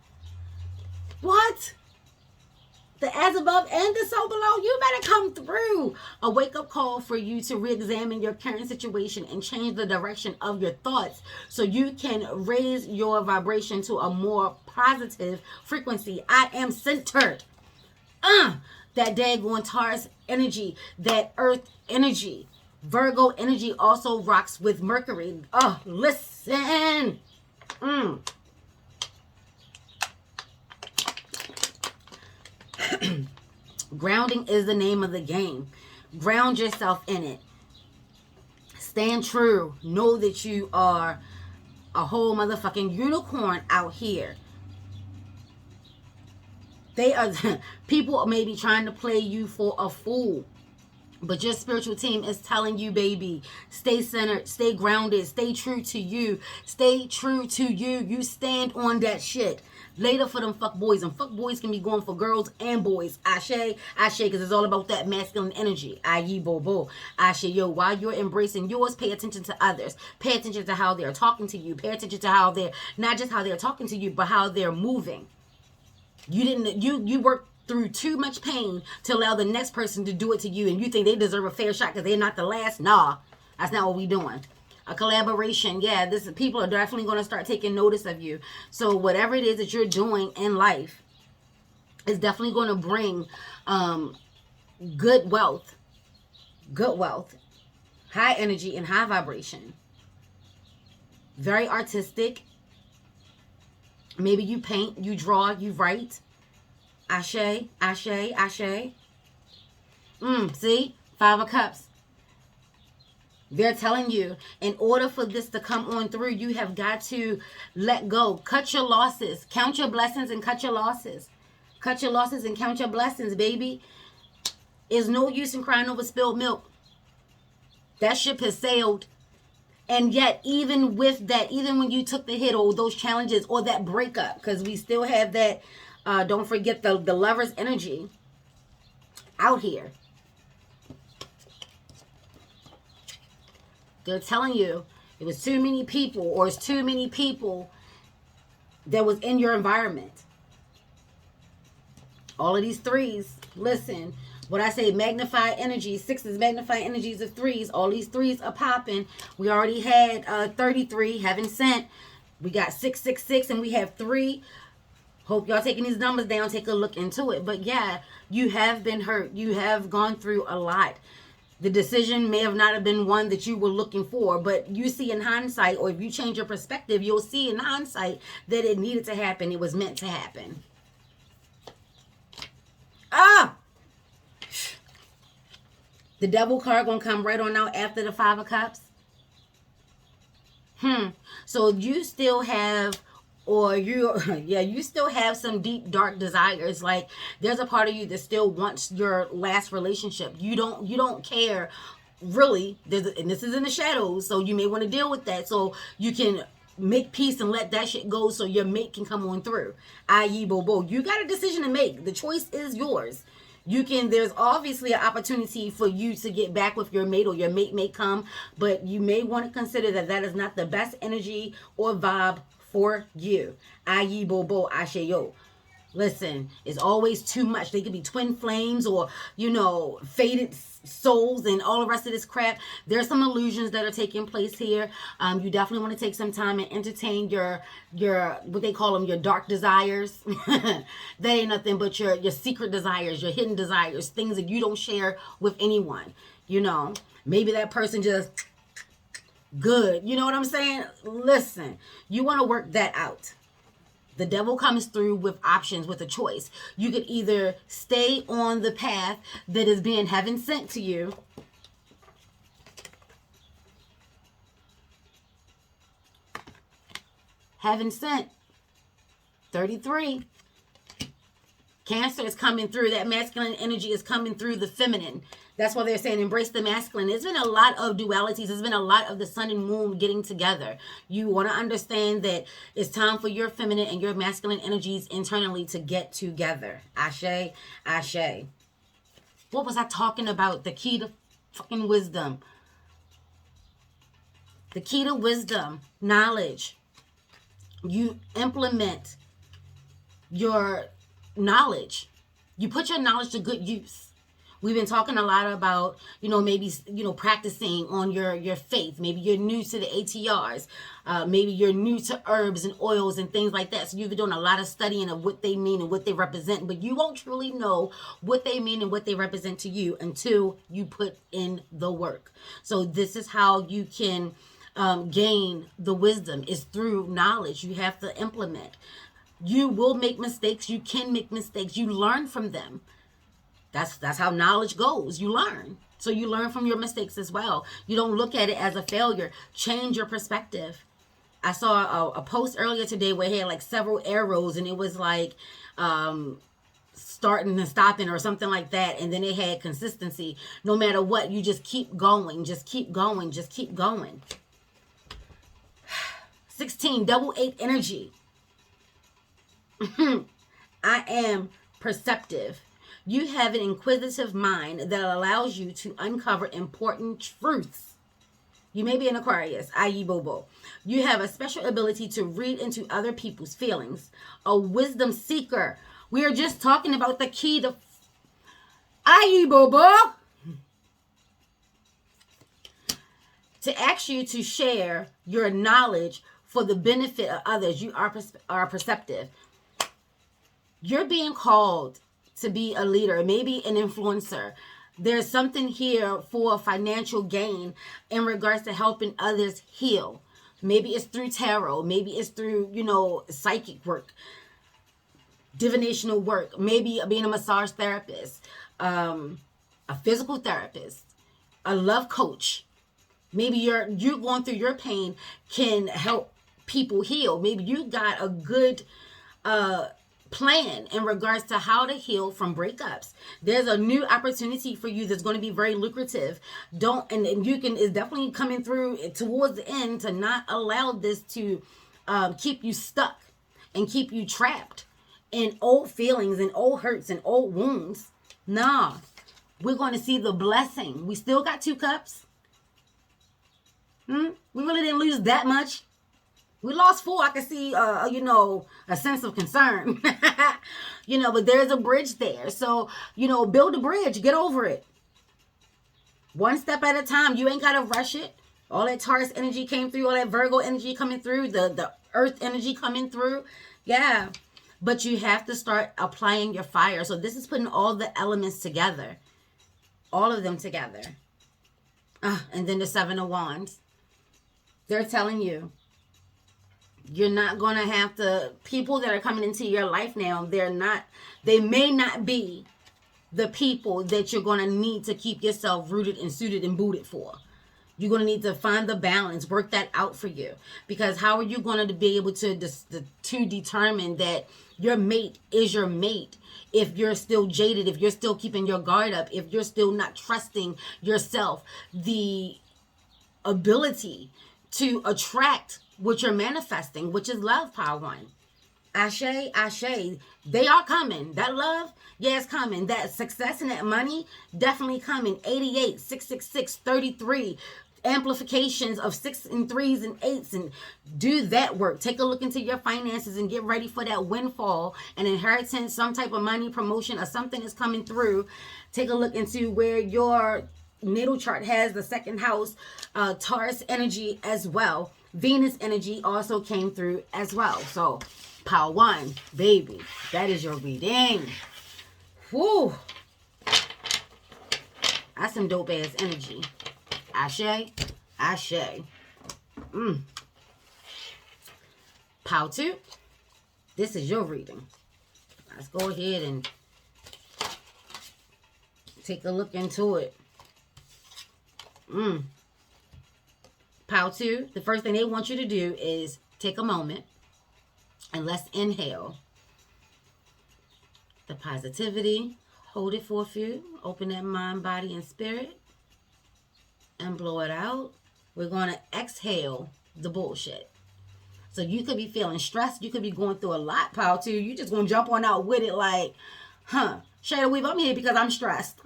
What? The as above and the so below, you better come through. A wake-up call for you to re-examine your current situation and change the direction of your thoughts so you can raise your vibration to a more positive frequency. I am centered. That daggone Taurus energy, that earth energy. Virgo energy also rocks with Mercury. Listen. Grounding is the name of the game. Ground yourself in it. Stand true. Know that you are a whole motherfucking unicorn out here. They are people may be trying to play you for a fool. But your spiritual team is telling you, baby, stay centered, stay grounded, stay true to you. Stay true to you. You stand on that shit. Later for them fuck boys. And fuck boys can be going for girls and boys. Ashe, because it's all about that masculine energy. Aye, bo. Ashe, yo, while you're embracing yours, pay attention to others. Pay attention to how they're talking to you. Pay attention to how they're, not just how they're talking to you, but how they're moving. You worked through too much pain to allow the next person to do it to you, and you think they deserve a fair shot because they're not the last. Nah, that's not what we doing. A collaboration, yeah, people are definitely going to start taking notice of you. So whatever it is that you're doing in life is definitely going to bring good wealth, high energy and high vibration. Very artistic. Maybe you paint, you draw, you write. Ashe. See? 5 of Cups. They're telling you, in order for this to come on through, you have got to let go. Cut your losses. Count your blessings and cut your losses. Cut your losses and count your blessings, baby. There's no use in crying over spilled milk. That ship has sailed. And yet, even with that, even when you took the hit or those challenges or that breakup, because we still have that, don't forget the lover's energy out here. They're telling you it was too many people or it's too many people that was in your environment. All of these threes, listen, what I say, magnify energy. 6 is magnify energies of 3s. All these 3s are popping. We already had 33, heaven sent. We got 666 and we have 3. Hope y'all taking these numbers down. Take a look into it. But yeah, you have been hurt. You have gone through a lot. The decision may have not have been one that you were looking for, but you see in hindsight, or if you change your perspective, you'll see in hindsight that it needed to happen. It was meant to happen. The Devil card gonna come right on out after the 5 of Cups. So you still have, you still have some deep, dark desires. Like there's a part of you that still wants your last relationship. You don't care really. And this is in the shadows, so you may want to deal with that so you can make peace and let that shit go so your mate can come on through. I.e. Bobo. You got a decision to make. The choice is yours. There's obviously an opportunity for you to get back with your mate, or your mate may come, but you may want to consider that is not the best energy or vibe for you. I.e. Bobo, Asheyo. Listen, it's always too much. They could be twin flames or, faded souls and all the rest of this crap. There's some illusions that are taking place here. You definitely want to take some time and entertain your what they call them, your dark desires. That ain't nothing but your secret desires, your hidden desires, things that you don't share with anyone. Maybe that person just good. You know what I'm saying? Listen, you want to work that out. The Devil comes through with options, with a choice. You could either stay on the path that is being heaven sent to you, Heaven sent. 33. Cancer is coming through. That masculine energy is coming through the feminine. That's why they're saying embrace the masculine. There's been a lot of dualities. There's been a lot of the sun and moon getting together. You want to understand that it's time for your feminine and your masculine energies internally to get together. Ashe, ashe. What was I talking about? The key to fucking wisdom. The key to wisdom, knowledge. You implement your knowledge. You put your knowledge to good use. We've been talking a lot about, maybe, practicing on your faith. Maybe you're new to the ATRs. Maybe you're new to herbs and oils and things like that. So you've been doing a lot of studying of what they mean and what they represent. But you won't truly know what they mean and what they represent to you until you put in the work. So this is how you can gain the wisdom, is through knowledge. You have to implement. You will make mistakes. You can make mistakes. You learn from them. That's how knowledge goes. You learn. So you learn from your mistakes as well. You don't look at it as a failure. Change your perspective. I saw a post earlier today where it had like several arrows, and it was like starting and stopping or something like that. And then it had consistency. No matter what, you just keep going. Just keep going. Just keep going. 16, double 8 energy. I am perceptive. You have an inquisitive mind that allows you to uncover important truths. You may be an Aquarius, i.e. Bobo. You have a special ability to read into other people's feelings. A wisdom seeker. We are just talking about the key to i.e. Bobo. To ask you to share your knowledge for the benefit of others. You are perceptive. You're being called to be a leader, maybe an influencer. There's something here for financial gain in regards to helping others heal. Maybe it's through tarot. Maybe it's through, psychic work, divinational work. Maybe being a massage therapist, a physical therapist, a love coach. Maybe you're going through your pain can help people heal. Maybe you got a good plan in regards to how to heal from breakups. There's a new opportunity for you that's going to be very lucrative. It's definitely coming through towards the end to not allow this to keep you stuck and keep you trapped in old feelings and old hurts and old wounds. Nah, we're going to see the blessing. We still got 2 cups. We really didn't lose that much. We lost 4. I can see, a sense of concern, but there's a bridge there. So, build a bridge, get over it. One step at a time. You ain't got to rush it. All that Taurus energy came through, all that Virgo energy coming through, the earth energy coming through. Yeah. But you have to start applying your fire. So this is putting all the elements together. All of them together. And then the 7 of Wands. They're telling you, you're not going to have to, people that are coming into your life now, they may not be the people that you're going to need to keep yourself rooted and suited and booted for. You're going to need to find the balance, work that out for you. Because how are you going to be able to determine that your mate is your mate if you're still jaded, if you're still keeping your guard up, if you're still not trusting yourself, the ability to attract what you're manifesting, which is love, power 1. Ashe, ashe. They are coming. That love, yeah, it's coming. That success and that money, definitely coming. 88, 666, 33. Amplifications of 6 and 3s and 8s, and do that work. Take a look into your finances and get ready for that windfall, an inheritance, some type of money, promotion, or something is coming through. Take a look into where your natal chart has the 2nd house, Taurus energy as well. Venus energy also came through as well. So, power 1, baby, that is your reading. Whoo! That's some dope ass energy. Ashe, ashe. Power 2, this is your reading. Let's go ahead and take a look into it. Power 2, the first thing they want you to do is take a moment And let's inhale the positivity. Hold it for a few. Open that mind, body, and spirit. And blow it out. We're going to exhale the bullshit. So you could be feeling stressed. You could be going through a lot, pal, too. You just going to jump on out with it like, Shada Weave, I'm here because I'm stressed.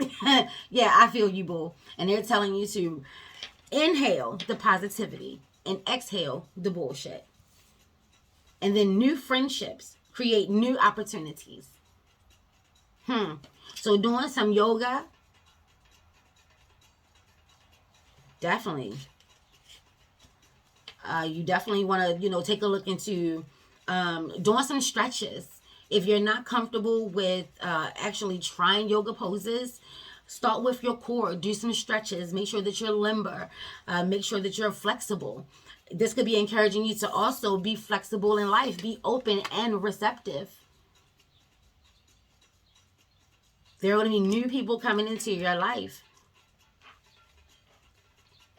Yeah, I feel you, boo. And they're telling you to inhale the positivity and exhale the bullshit. And then new friendships create new opportunities. So doing some yoga, definitely. You definitely want to, take a look into doing some stretches. If you're not comfortable with actually trying yoga poses, start with your core. Do some stretches. Make sure that you're limber. Make sure that you're flexible. This could be encouraging you to also be flexible in life. Be open and receptive. There are going to be new people coming into your life.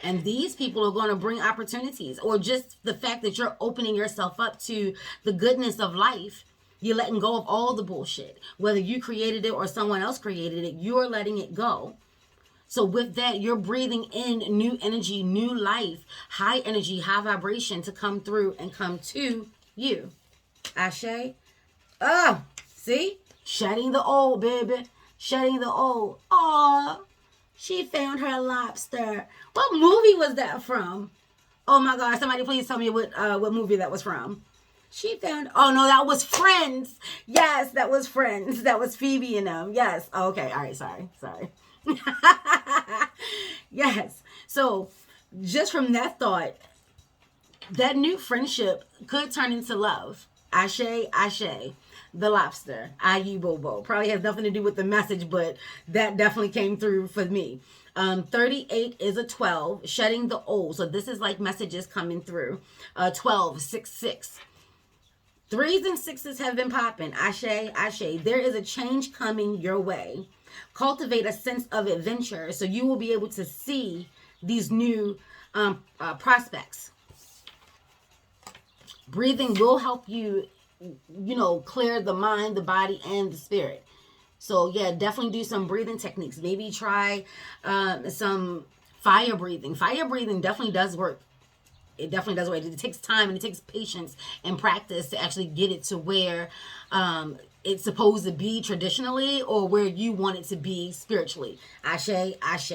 And these people are going to bring opportunities, or just the fact that you're opening yourself up to the goodness of life. You're letting go of all the bullshit. Whether you created it or someone else created it, you're letting it go. So with that, you're breathing in new energy, new life, high energy, high vibration to come through and come to you. Ashe. Oh, see? Shedding the old, baby. Shedding the old. Aw. She found her lobster. What movie was that from? Oh my God! Somebody please tell me what movie that was from. She found. Oh no, that was Friends. Yes, that was Friends. That was Phoebe and them. Yes. Oh, okay. All right. Sorry. Yes. So, just from that thought, that new friendship could turn into love. Ashe, ashe. The lobster, IU Bobo. Probably has nothing to do with the message, but that definitely came through for me. 38 is a 12, shedding the old. So this is like messages coming through. 12, 6, 6. 3s and 6s have been popping. Ashe, ashe. There is a change coming your way. Cultivate a sense of adventure so you will be able to see these new prospects. Breathing will help you, clear the mind, the body, and the spirit. So yeah, definitely do some breathing techniques. Maybe try some fire breathing. Fire breathing definitely does work. It definitely does work. It takes time and it takes patience and practice to actually get it to where it's supposed to be traditionally, or where you want it to be spiritually. Ashe, ashe.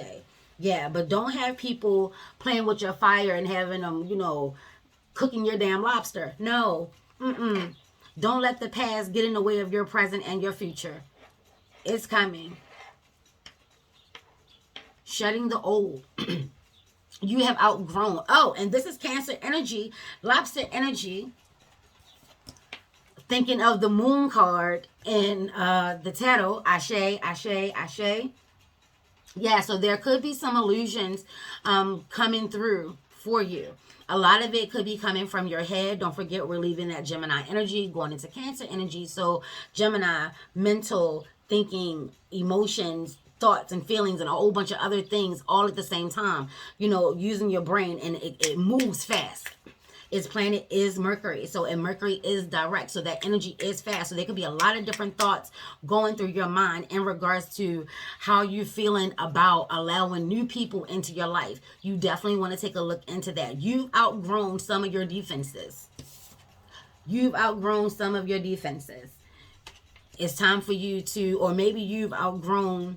Yeah, but don't have people playing with your fire and having them, cooking your damn lobster. No. Don't let the past get in the way of your present and your future. It's coming. Shedding the old. You have outgrown. Oh, and this is Cancer energy, lobster energy. Thinking of the moon card in the tarot. Ashe, ashe, ashe. Yeah, so there could be some illusions coming through for you. A lot of it could be coming from your head. Don't forget, we're leaving that Gemini energy, going into Cancer energy. So Gemini, mental, thinking, emotions, thoughts and feelings, and a whole bunch of other things all at the same time. Using your brain, and it moves fast. Its planet is Mercury. And Mercury is direct. So that energy is fast. So there could be a lot of different thoughts going through your mind in regards to how you're feeling about allowing new people into your life. You definitely want to take a look into that. You've outgrown some of your defenses. It's time for you to, or maybe you've outgrown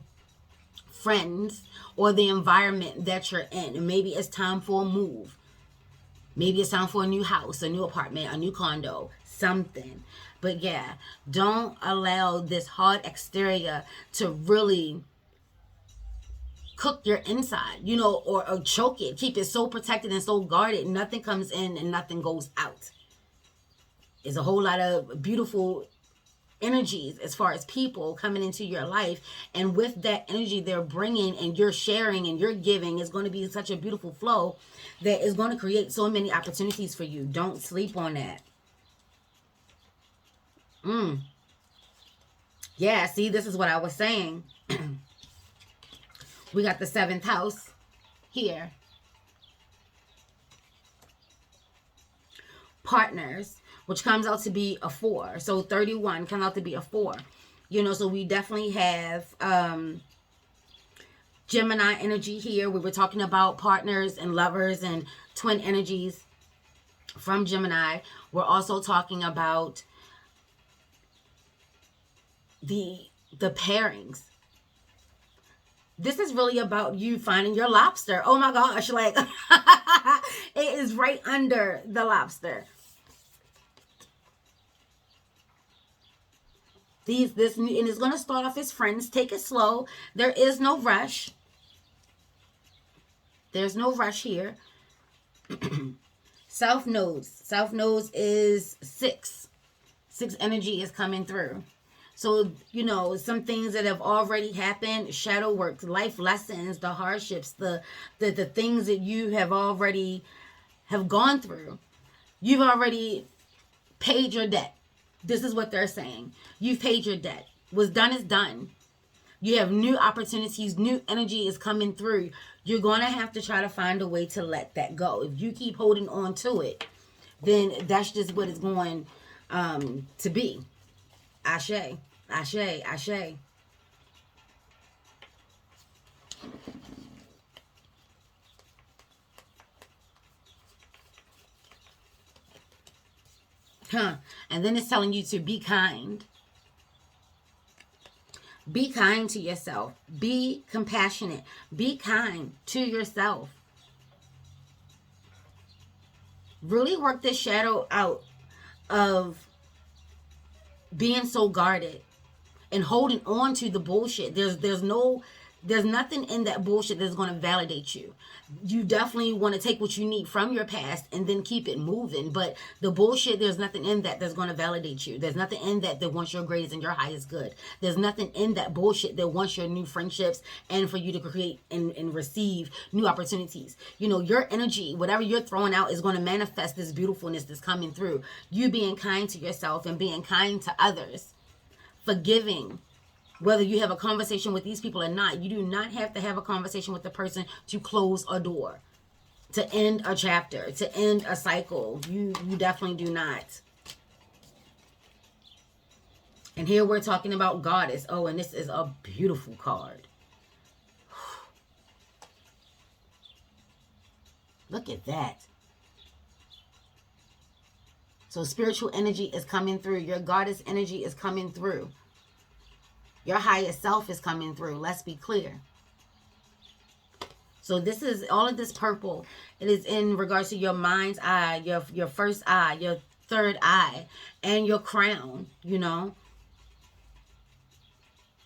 friends or the environment that you're in. And maybe it's time for a move. Maybe it's time for a new house, a new apartment, a new condo, something. But yeah, don't allow this hard exterior to really cook your inside, or choke it. Keep it so protected and so guarded. Nothing comes in and nothing goes out. There's a whole lot of beautiful energies as far as people coming into your life, and with that energy they're bringing and you're sharing and you're giving, is going to be such a beautiful flow that is going to create so many opportunities for you. Don't sleep on that. Yeah, see, this is what I was saying. We got the 7th house here. Partners. which comes out to be a 4. So 31 comes out to be a 4. You know, so we definitely have Gemini energy here. We were talking about partners and lovers and twin energies from Gemini. We're also talking about the pairings. This is really about you finding your lobster. Oh my gosh, like it is right under the lobster. And it's going to start off as friends. Take it slow. There is no rush. There's no rush here. South nodes. South nodes is 6. 6 energy is coming through. So, you know, some things that have already happened, shadow work, life lessons, the hardships, the things that you have already have gone through. You've already paid your debt. This is what they're saying. You've paid your debt. What's done is done. You have new opportunities. New energy is coming through. You're going to have to try to find a way to let that go. If you keep holding on to it, then that's just what it's going to be. Ashe. Ashe. Ashe. And then it's telling you to be kind. Be kind to yourself. Be compassionate. Be kind to yourself. Really work this shadow out of being so guarded and holding on to the bullshit. There's nothing in that bullshit that's going to validate you. You definitely want to take what you need from your past and then keep it moving. But the bullshit, there's nothing in that that's going to validate you. There's nothing in that wants your greatest and your highest good. There's nothing in that bullshit that wants your new friendships and for you to create and receive new opportunities. You know, your energy, whatever you're throwing out, is going to manifest this beautifulness that's coming through. You being kind to yourself and being kind to others. Forgiving. Whether you have a conversation with these people or not, you do not have to have a conversation with the person to close a door, to end a chapter, to end a cycle. You definitely do not. And here we're talking about Goddess. Oh, and this is a beautiful card. Look at that. So spiritual energy is coming through. Your Goddess energy is coming through. Your highest self is coming through. Let's be clear. So this is all of this purple. It is in regards to your mind's eye, your first eye, your third eye, and your crown, you know.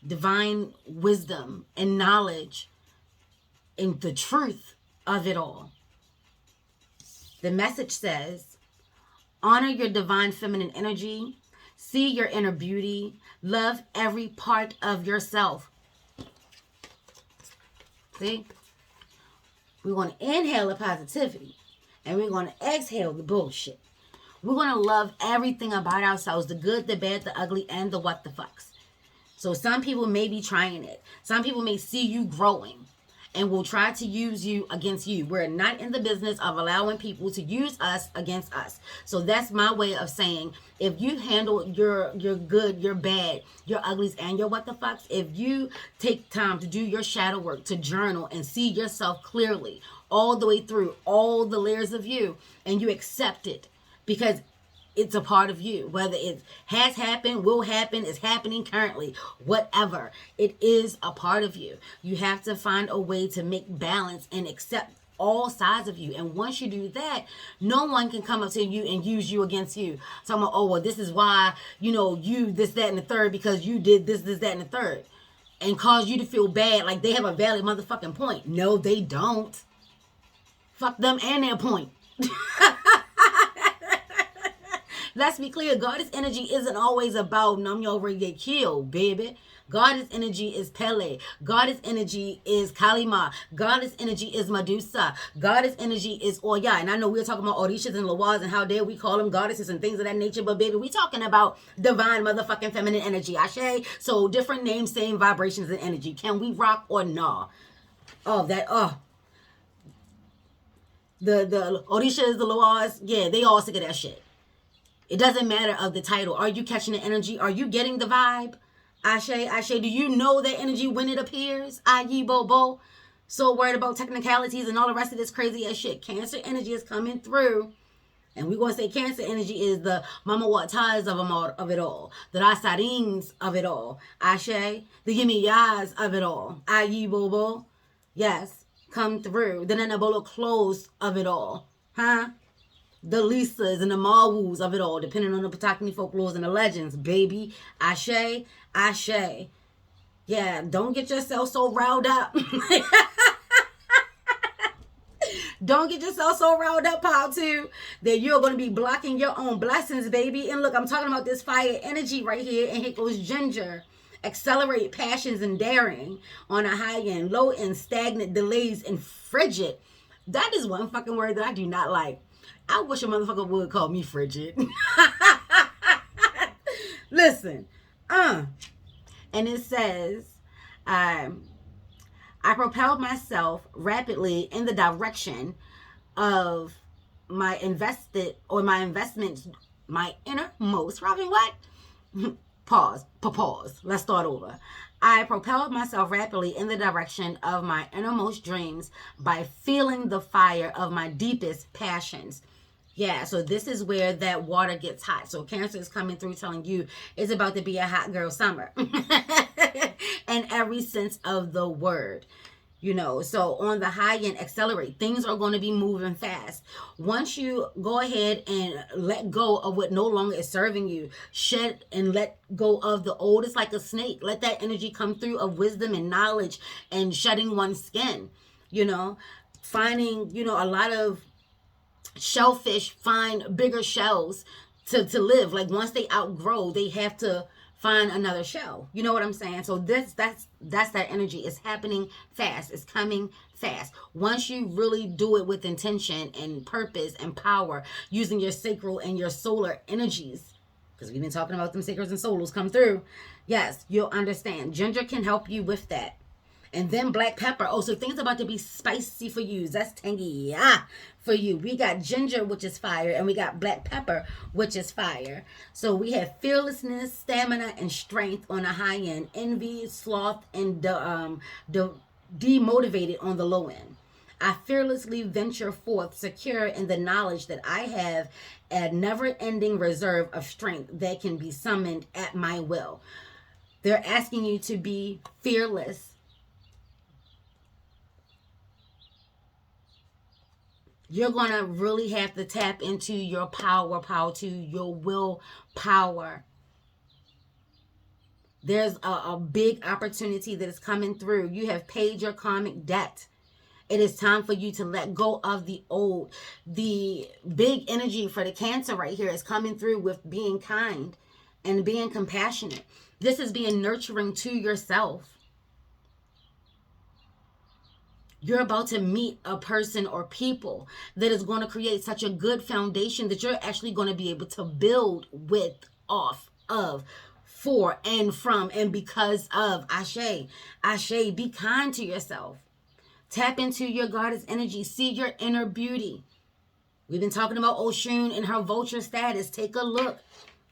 Divine wisdom and knowledge and the truth of it all. The message says, honor your divine feminine energy. See your inner beauty. Love every part of yourself. See? We're going to inhale the positivity. And we're going to exhale the bullshit. We're going to love everything about ourselves. The good, the bad, the ugly, and the what the fucks. So some people may be trying it. Some people may see you growing and will try to use you against you. We're not in the business of allowing people to use us against us. So that's my way of saying, if you handle your good, your bad, your uglies, and your what the fucks, if you take time to do your shadow work, to journal and see yourself clearly all the way through all the layers of you, and you accept it because it's a part of you, whether it has happened, will happen, is happening currently, whatever. It is a part of you. You have to find a way to make balance and accept all sides of you. And once you do that, no one can come up to you and use you against you. Talking about, oh, well, this is why, you know, you this, that, and the third, because you did this, that, and the third. And cause you to feel bad like they have a valid motherfucking point. No, they don't. Fuck them and their point. Let's be clear, Goddess energy isn't always about I'm over to get killed, baby. Goddess energy is Pele. Goddess energy is Kalima. Goddess energy is Medusa. Goddess energy is Oya. And I know we're talking about Orishas and Lawaz and how dare we call them goddesses and things of that nature. But baby, we talking about divine motherfucking feminine energy. Ashe. So different names, same vibrations and energy. Can we rock or nah? The Orishas, the Lawaz, yeah, they all sick of that shit. It doesn't matter of the title. Are you catching the energy? Are you getting the vibe? Ashe, Ashe, do you know that energy when it appears? Aye, Bobo. So worried about technicalities and all the rest of this crazy ass shit. Cancer energy is coming through. And we're going to say Cancer energy is the Mama Watas of it all. The Rasarins of it all. Ashe, the Yimiyas of it all. Aye, Bobo. Yes, come through. The Nanabolo clothes of it all. Huh? The Lisas and the Mawus of it all, depending on the Patakni folklores and the legends, baby. Ashe, Ashe. Yeah, don't get yourself so riled up. Don't get yourself so riled up, pal, too, that you're going to be blocking your own blessings, baby. And look, I'm talking about this fire energy right here, and here goes Ginger. Accelerate passions and daring on a high end, low end, stagnant, delays, and frigid. That is one fucking word that I do not like. I wish a motherfucker would call me frigid. Listen, and it says, I propelled myself rapidly in the direction of my investments, my innermost. Robin, what? Pause. Let's start over. I propelled myself rapidly in the direction of my innermost dreams by feeling the fire of my deepest passions. Yeah, so this is where that water gets hot. So Cancer is coming through telling you it's about to be a hot girl summer. In every sense of the word. You know, so on the high end, accelerate. Things are going to be moving fast. Once you go ahead and let go of what no longer is serving you, shed and let go of the old. It's like a snake. Let that energy come through of wisdom and knowledge and shedding one's skin. You know, finding, you know, a lot of shellfish find bigger shells to live. Like once they outgrow, they have to find another shell. You know what I'm saying? So that's that energy. It's happening fast. It's coming fast. Once you really do it with intention and purpose and power, using your sacral and your solar energies, because we've been talking about them sacrals and solars come through. Yes, you'll understand. Ginger can help you with that. And then black pepper. Oh, so things about to be spicy for you. That's tangy for you. We got ginger, which is fire, and we got black pepper, which is fire. So we have fearlessness, stamina, and strength on the high end. Envy, sloth, and demotivated on the low end. I fearlessly venture forth, secure in the knowledge that I have a never-ending reserve of strength that can be summoned at my will. They're asking you to be fearless. You're going to really have to tap into your power to your willpower. There's a big opportunity that is coming through. You have paid your karmic debt. It is time for you to let go of the old. The big energy for the Cancer right here is coming through with being kind and being compassionate. This is being nurturing to yourself. You're about to meet a person or people that is going to create such a good foundation that you're actually going to be able to build with, off of, for, and from, and because of. Ashe, Ashe, be kind to yourself. Tap into your goddess energy. See your inner beauty. We've been talking about Oshun and her vulture status. Take a look.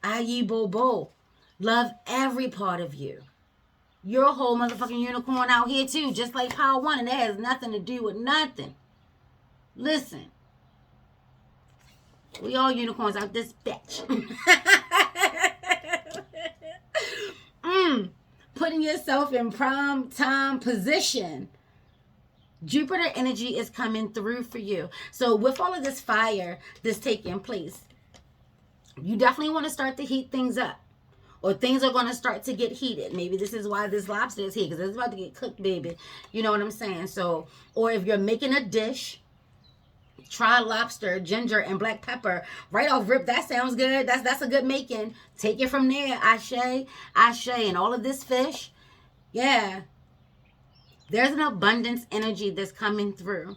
Ayi Bobo. Love every part of you. You're a whole motherfucking unicorn out here too, just like Power One, and that has nothing to do with nothing. Listen, we all unicorns out this bitch. Putting yourself in prime time position. Jupiter energy is coming through for you. So with all of this fire that's taking place, you definitely want to start to heat things up. Or things are going to start to get heated. Maybe this is why this lobster is here, because it's about to get cooked, baby. You know what I'm saying? So, or if you're making a dish, try lobster, ginger, and black pepper. Right off rip, that sounds good. That's a good making. Take it from there. Ashe, Ashe, and all of this fish. Yeah. There's an abundance energy that's coming through.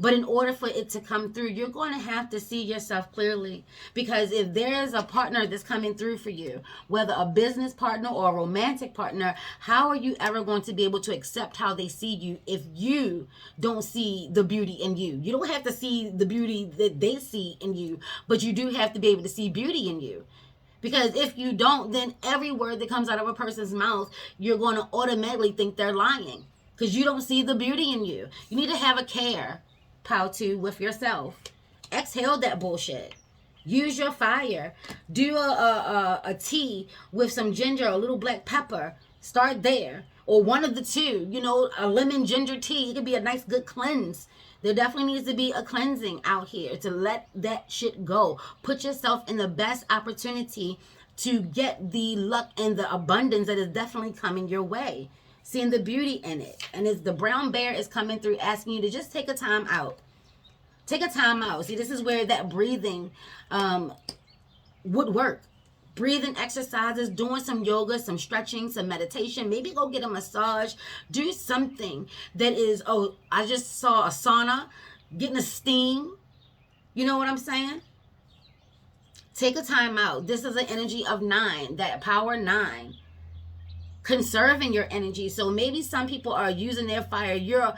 But in order for it to come through, you're going to have to see yourself clearly. Because if there's a partner that's coming through for you, whether a business partner or a romantic partner, how are you ever going to be able to accept how they see you if you don't see the beauty in you? You don't have to see the beauty that they see in you, but you do have to be able to see beauty in you. Because if you don't, then every word that comes out of a person's mouth, you're going to automatically think they're lying. Because you don't see the beauty in you. You need to have a care, to with yourself. Exhale that bullshit. Use your fire. Do a tea with some ginger, a little black pepper. Start there. Or one of the two. You know, a lemon ginger tea. It could be a nice good cleanse. There definitely needs to be a cleansing out here to let that shit go. Put yourself in the best opportunity to get the luck and the abundance that is definitely coming your way. Seeing the beauty in it. And it's the brown bear is coming through asking you to just take a time out. Take a time out. See, this is where that breathing would work. Breathing exercises, doing some yoga, some stretching, some meditation. Maybe go get a massage. Do something that is, oh, I just saw a sauna, getting a steam. You know what I'm saying? Take a time out. This is an energy of 9, that power 9. Conserving your energy. So maybe some people are using their fire. Your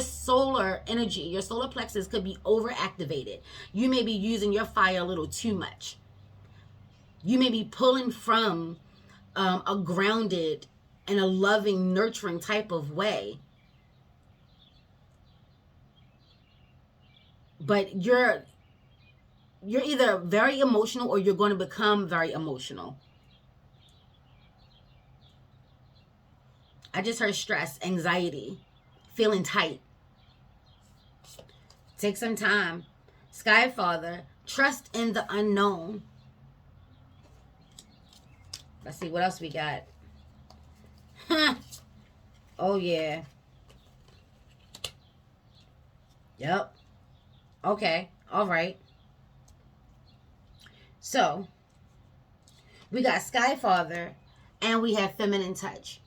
solar energy, your solar plexus could be overactivated. You may be using your fire a little too much. You may be pulling from a grounded and a loving, nurturing type of way. But you're either very emotional or you're going to become very emotional. I just heard stress, anxiety, feeling tight. Take some time. Sky Father, trust in the unknown. Let's see what else we got. Oh, yeah. Yep. Okay. All right. So, we got Sky Father and we have feminine touch.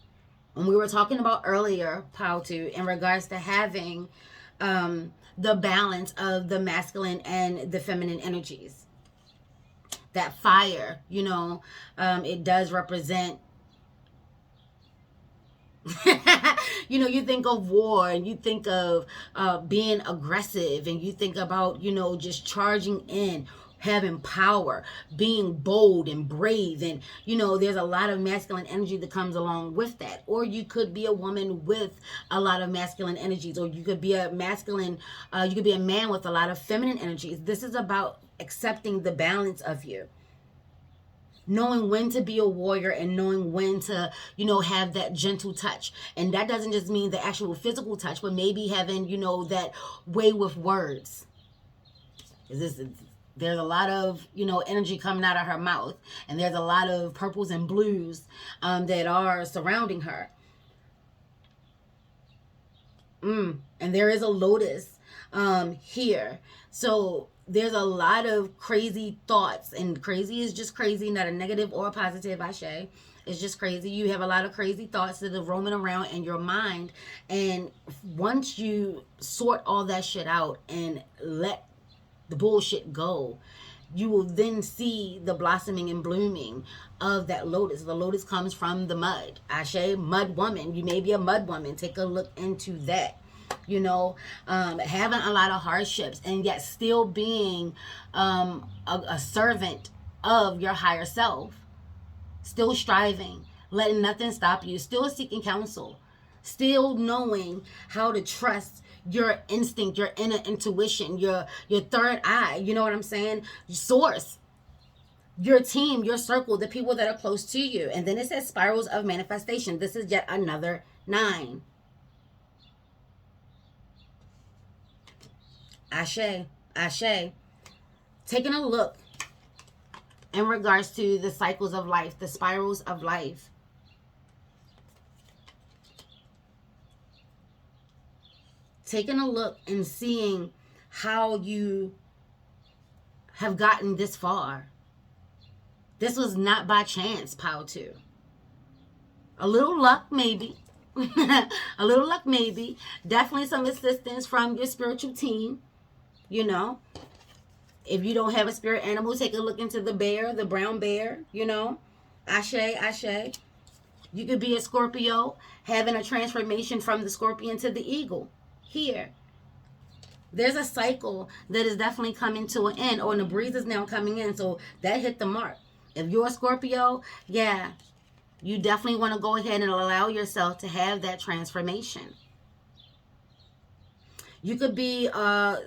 And we were talking about earlier, in regards to having the balance of the masculine and the feminine energies. That fire, you know, it does represent, you know, you think of war and you think of being aggressive and you think about, you know, just charging in, having power, being bold and brave. And, you know, there's a lot of masculine energy that comes along with that. Or you could be a woman with a lot of masculine energies, or you could be a masculine, you could be a man with a lot of feminine energies. This is about accepting the balance of you. Knowing when to be a warrior and knowing when to, you know, have that gentle touch. And that doesn't just mean the actual physical touch, but maybe having, you know, that way with words. There's a lot of, you know, energy coming out of her mouth. And there's a lot of purples and blues that are surrounding her. And there is a lotus here. So there's a lot of crazy thoughts. And crazy is just crazy, not a negative or a positive, Ashe. It's just crazy. You have a lot of crazy thoughts that are roaming around in your mind. And once you sort all that shit out and let the bullshit go, you will then see the blossoming and blooming of that lotus. The lotus comes from the mud. Ashe, mud woman. You may be a mud woman. Take a look into that. You know, having a lot of hardships and yet still being a servant of your higher self. Still striving, letting nothing stop you. Still seeking counsel. Still knowing how to trust your instinct, your inner intuition, your third eye. You know what I'm saying? Source. Your team, your circle, the people that are close to you. And then it says spirals of manifestation. This is yet another 9. Ashe, Ashe. Taking a look in regards to the cycles of life, the spirals of life. Taking a look and seeing how you have gotten this far. This was not by chance, Pow 2. A little luck, maybe. A little luck maybe. Definitely some assistance from your spiritual team. You know, if you don't have a spirit animal, take a look into the bear, the brown bear, you know. Ashe, ashe. You could be a Scorpio having a transformation from the scorpion to the eagle. Here. There's a cycle that is definitely coming to an end. Oh, and the breeze is now coming in. So that hit the mark. If you're a Scorpio, yeah, you definitely want to go ahead and allow yourself to have that transformation. You could be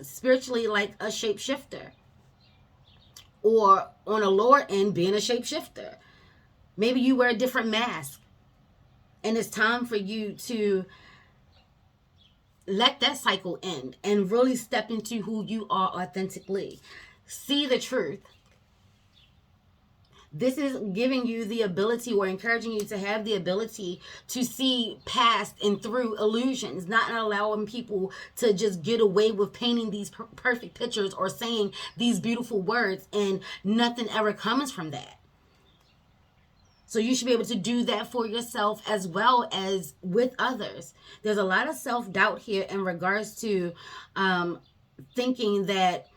spiritually like a shapeshifter. Or on a lower end, being a shapeshifter. Maybe you wear a different mask. And it's time for you to let that cycle end and really step into who you are authentically. See the truth. This is giving you the ability or encouraging you to have the ability to see past and through illusions, not allowing people to just get away with painting these perfect pictures or saying these beautiful words and nothing ever comes from that. So you should be able to do that for yourself as well as with others. There's a lot of self-doubt here in regards to thinking that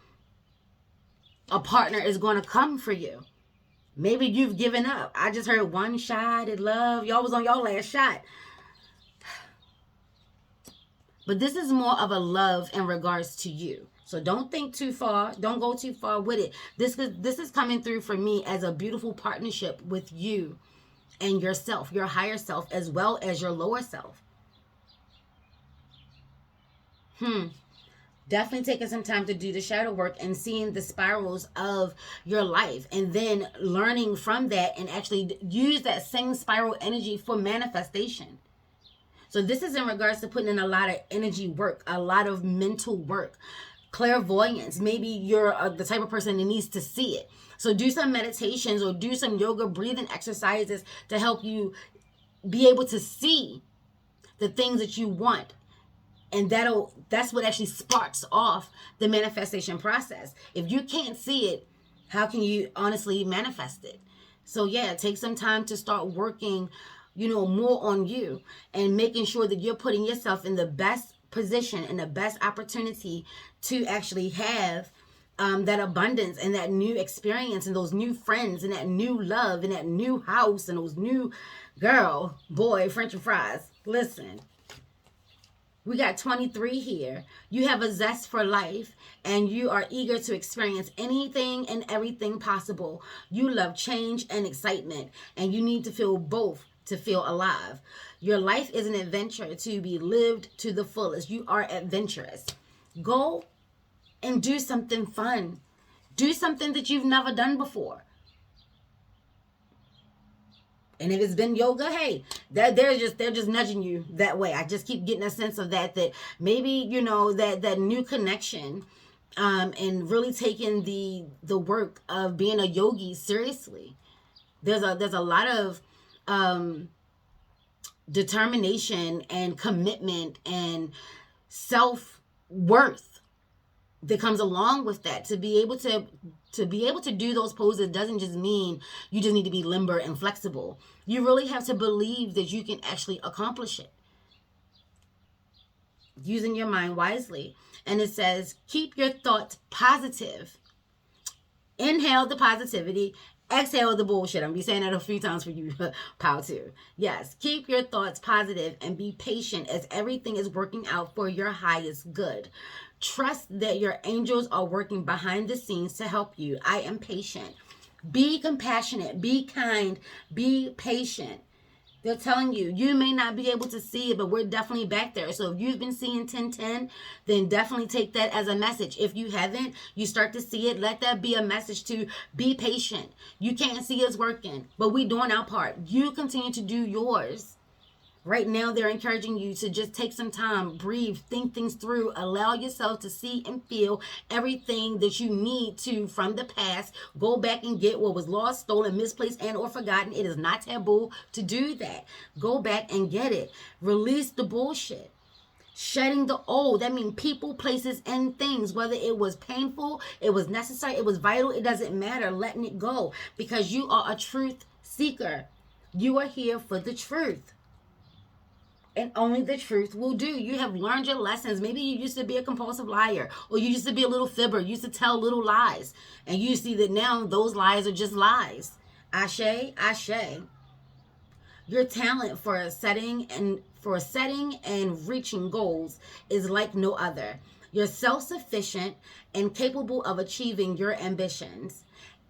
a partner is going to come for you. Maybe you've given up. I just heard one shot at love. Y'all was on y'all last shot. But this is more of a love in regards to you. So don't think too far. Don't go too far with it. This is coming through for me as a beautiful partnership with you and yourself, your higher self, as well as your lower self. Definitely taking some time to do the shadow work and seeing the spirals of your life, and then learning from that and actually use that same spiral energy for manifestation. So this is in regards to putting in a lot of energy work, a lot of mental work, clairvoyance. Maybe you're the type of person that needs to see it. So do some meditations or do some yoga breathing exercises to help you be able to see the things that you want. And that's what actually sparks off the manifestation process. If you can't see it, how can you honestly manifest it? So yeah, take some time to start working, more on you and making sure that you're putting yourself in the best position and the best opportunity to actually have that abundance and that new experience and those new friends and that new love and that new house and those new girl, boy, French and fries. Listen. We got 23 here. You have a zest for life and you are eager to experience anything and everything possible. You love change and excitement, and you need to feel both to feel alive. Your life is an adventure to be lived to the fullest. You are adventurous. Go and do something fun. Do something that you've never done before. And if it's been yoga, hey, they're just nudging you that way. I just keep getting a sense of that maybe, that new connection, and really taking the work of being a yogi seriously. There's a lot of determination and commitment and self-worth that comes along with that. To be able to do those poses doesn't just mean you just need to be limber and flexible. You really have to believe that you can actually accomplish it. Using your mind wisely. And it says, keep your thoughts positive. Inhale the positivity. Exhale the bullshit. I'm going to be saying that a few times for you, Pow too. Yes, keep your thoughts positive and be patient as everything is working out for your highest good. Trust that your angels are working behind the scenes to help you. I am patient. Be compassionate. Be kind. Be patient. They're telling you, you may not be able to see it, but we're definitely back there. So if you've been seeing 1010, then definitely take that as a message. If you haven't, you start to see it, let that be a message to be patient. You can't see us working, but we doing our part. You continue to do yours. Right now, they're encouraging you to just take some time, breathe, think things through, allow yourself to see and feel everything that you need to from the past. Go back and get what was lost, stolen, misplaced, and or forgotten. It is not taboo to do that. Go back and get it. Release the bullshit. Shedding the old. That means people, places, and things. Whether it was painful, it was necessary, it was vital, it doesn't matter. Letting it go, because you are a truth seeker. You are here for the truth. and only the truth will do. You have learned your lessons. Maybe you used to be a compulsive liar, or you used to be a little fibber, you used to tell little lies, and you see that now those lies are just lies. Ashe, ashe. Your talent for setting and reaching goals is like no other. You're self-sufficient and capable of achieving your ambitions.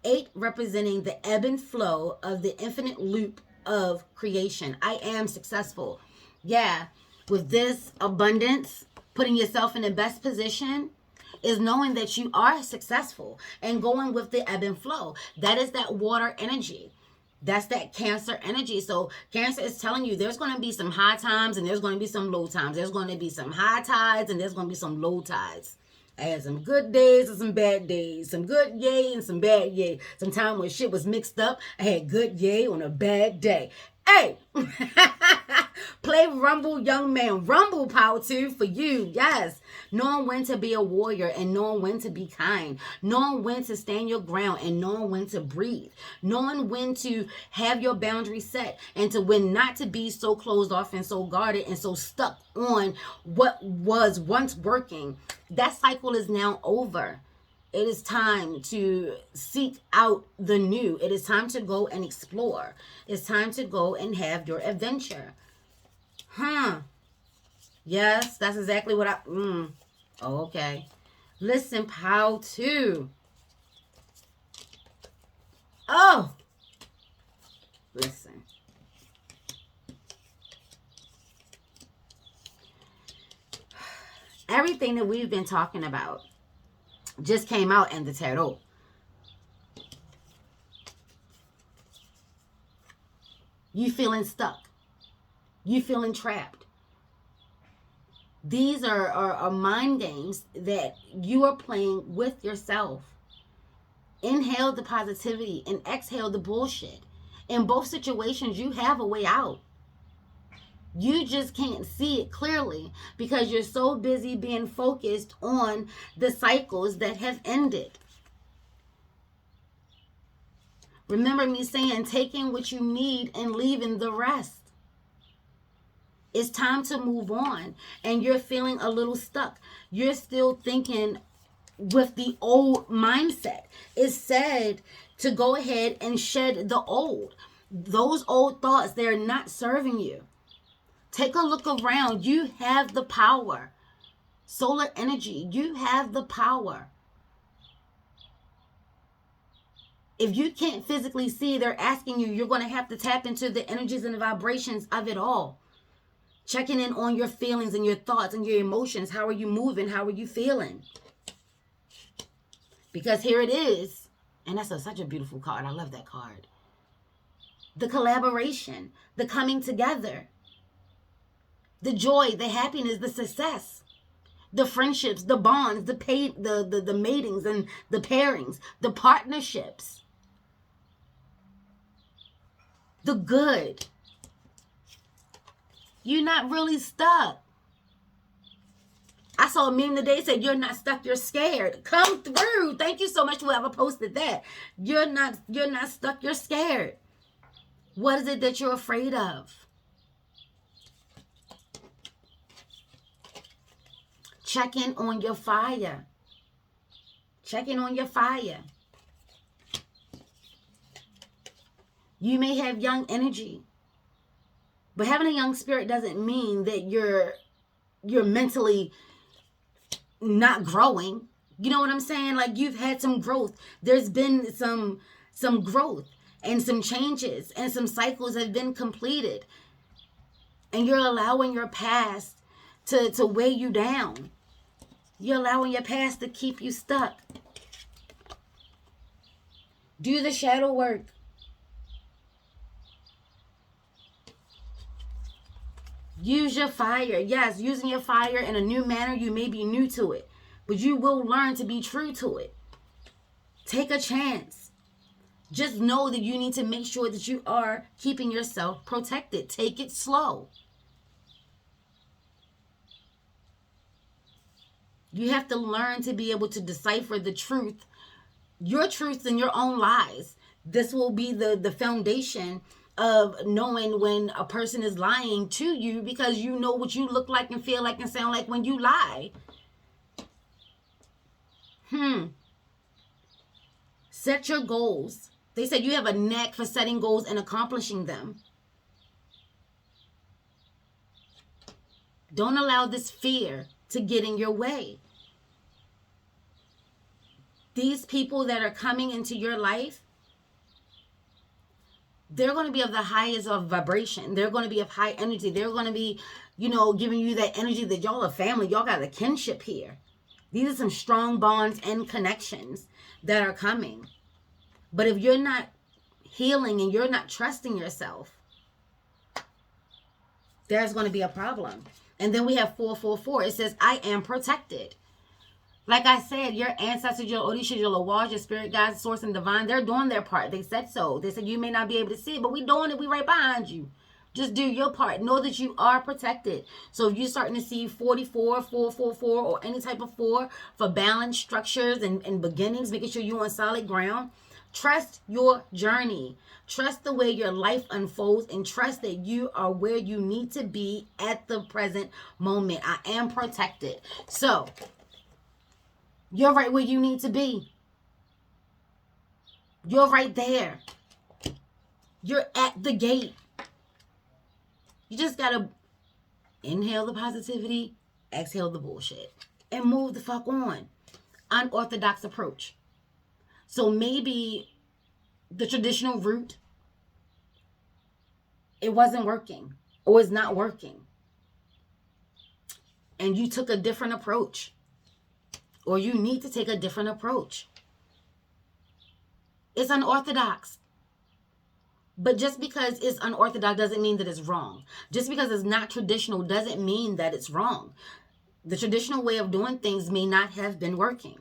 8 representing the ebb and flow of the infinite loop of creation. I am successful. Yeah, with this abundance, putting yourself in the best position is knowing that you are successful and going with the ebb and flow. That is that water energy. That's that Cancer energy. So Cancer is telling you there's going to be some high times and there's going to be some low times. There's going to be some high tides and there's going to be some low tides. I had some good days and some bad days. Some good yay and some bad yay. Sometimes when shit was mixed up, I had good yay on a bad day. Hey! Play Rumble, young man. Rumble power too for you. Yes. Knowing when to be a warrior and knowing when to be kind. Knowing when to stand your ground and knowing when to breathe. Knowing when to have your boundaries set and to when not to be so closed off and so guarded and so stuck on what was once working. That cycle is now over. It is time to seek out the new. It is time to go and explore. It's time to go and have your adventure. Yes, that's exactly what Oh, okay. Listen, pal, too. Oh. Listen. Everything that we've been talking about just came out in the tarot. You feeling stuck. You feeling trapped. These are mind games that you are playing with yourself. Inhale the positivity and exhale the bullshit. In both situations, you have a way out. You just can't see it clearly because you're so busy being focused on the cycles that have ended. Remember me saying, taking what you need and leaving the rest. It's time to move on, and you're feeling a little stuck. You're still thinking with the old mindset. It's said to go ahead and shed the old. Those old thoughts, they're not serving you. Take a look around. You have the power. Solar energy, you have the power. If you can't physically see, they're asking you, you're going to have to tap into the energies and the vibrations of it all. Checking in on your feelings and your thoughts and your emotions. How are you moving? How are you feeling? Because here it is. And that's such a beautiful card. I love that card. The collaboration, the coming together, the joy, the happiness, the success, the friendships, the bonds, the matings and the pairings, the partnerships, the good. You're not really stuck. I saw a meme today said, you're not stuck, you're scared. Come through. Thank you so much to whoever posted that. You're not stuck, you're scared. What is it that you're afraid of? Check in on your fire. Check in on your fire. You may have young energy. But having a young spirit doesn't mean that you're mentally not growing. You know what I'm saying? Like, you've had some growth. There's been some growth and some changes and some cycles have been completed. And you're allowing your past to weigh you down. You're allowing your past to keep you stuck. Do the shadow work. Use your fire. Yes, using your fire in a new manner. You may be new to it, but you will learn to be true to it. Take a chance. Just know that you need to make sure that you are keeping yourself protected. Take it slow. You have to learn to be able to decipher the truth, your truths and your own lies. This will be the foundation of knowing when a person is lying to you, because you know what you look like and feel like and sound like when you lie. Set your goals. They said you have a knack for setting goals and accomplishing them. Don't allow this fear to get in your way. These people that are coming into your life, they're going to be of the highest of vibration. They're going to be of high energy. They're going to be, giving you that energy that y'all are family. Y'all got a kinship here. These are some strong bonds and connections that are coming. But if you're not healing and you're not trusting yourself, there's going to be a problem. And then we have 444. It says, I am protected. Like I said, your ancestors, your Odishas, your Lawals, your spirit guides, source, and divine, they're doing their part. They said so. They said you may not be able to see it, but we doing it. We right behind you. Just do your part. Know that you are protected. So if you're starting to see 44, 444, or any type of 4 for balance, structures, and beginnings, making sure you're on solid ground, trust your journey. Trust the way your life unfolds, and trust that you are where you need to be at the present moment. I am protected. So you're right where you need to be. You're right there. You're at the gate. You just got to inhale the positivity, exhale the bullshit, and move the fuck on. Unorthodox approach. So maybe the traditional route, it wasn't working, or it's not working, and you took a different approach, or you need to take a different approach. It's unorthodox. But just because it's unorthodox doesn't mean that it's wrong. Just because it's not traditional doesn't mean that it's wrong. The traditional way of doing things may not have been working.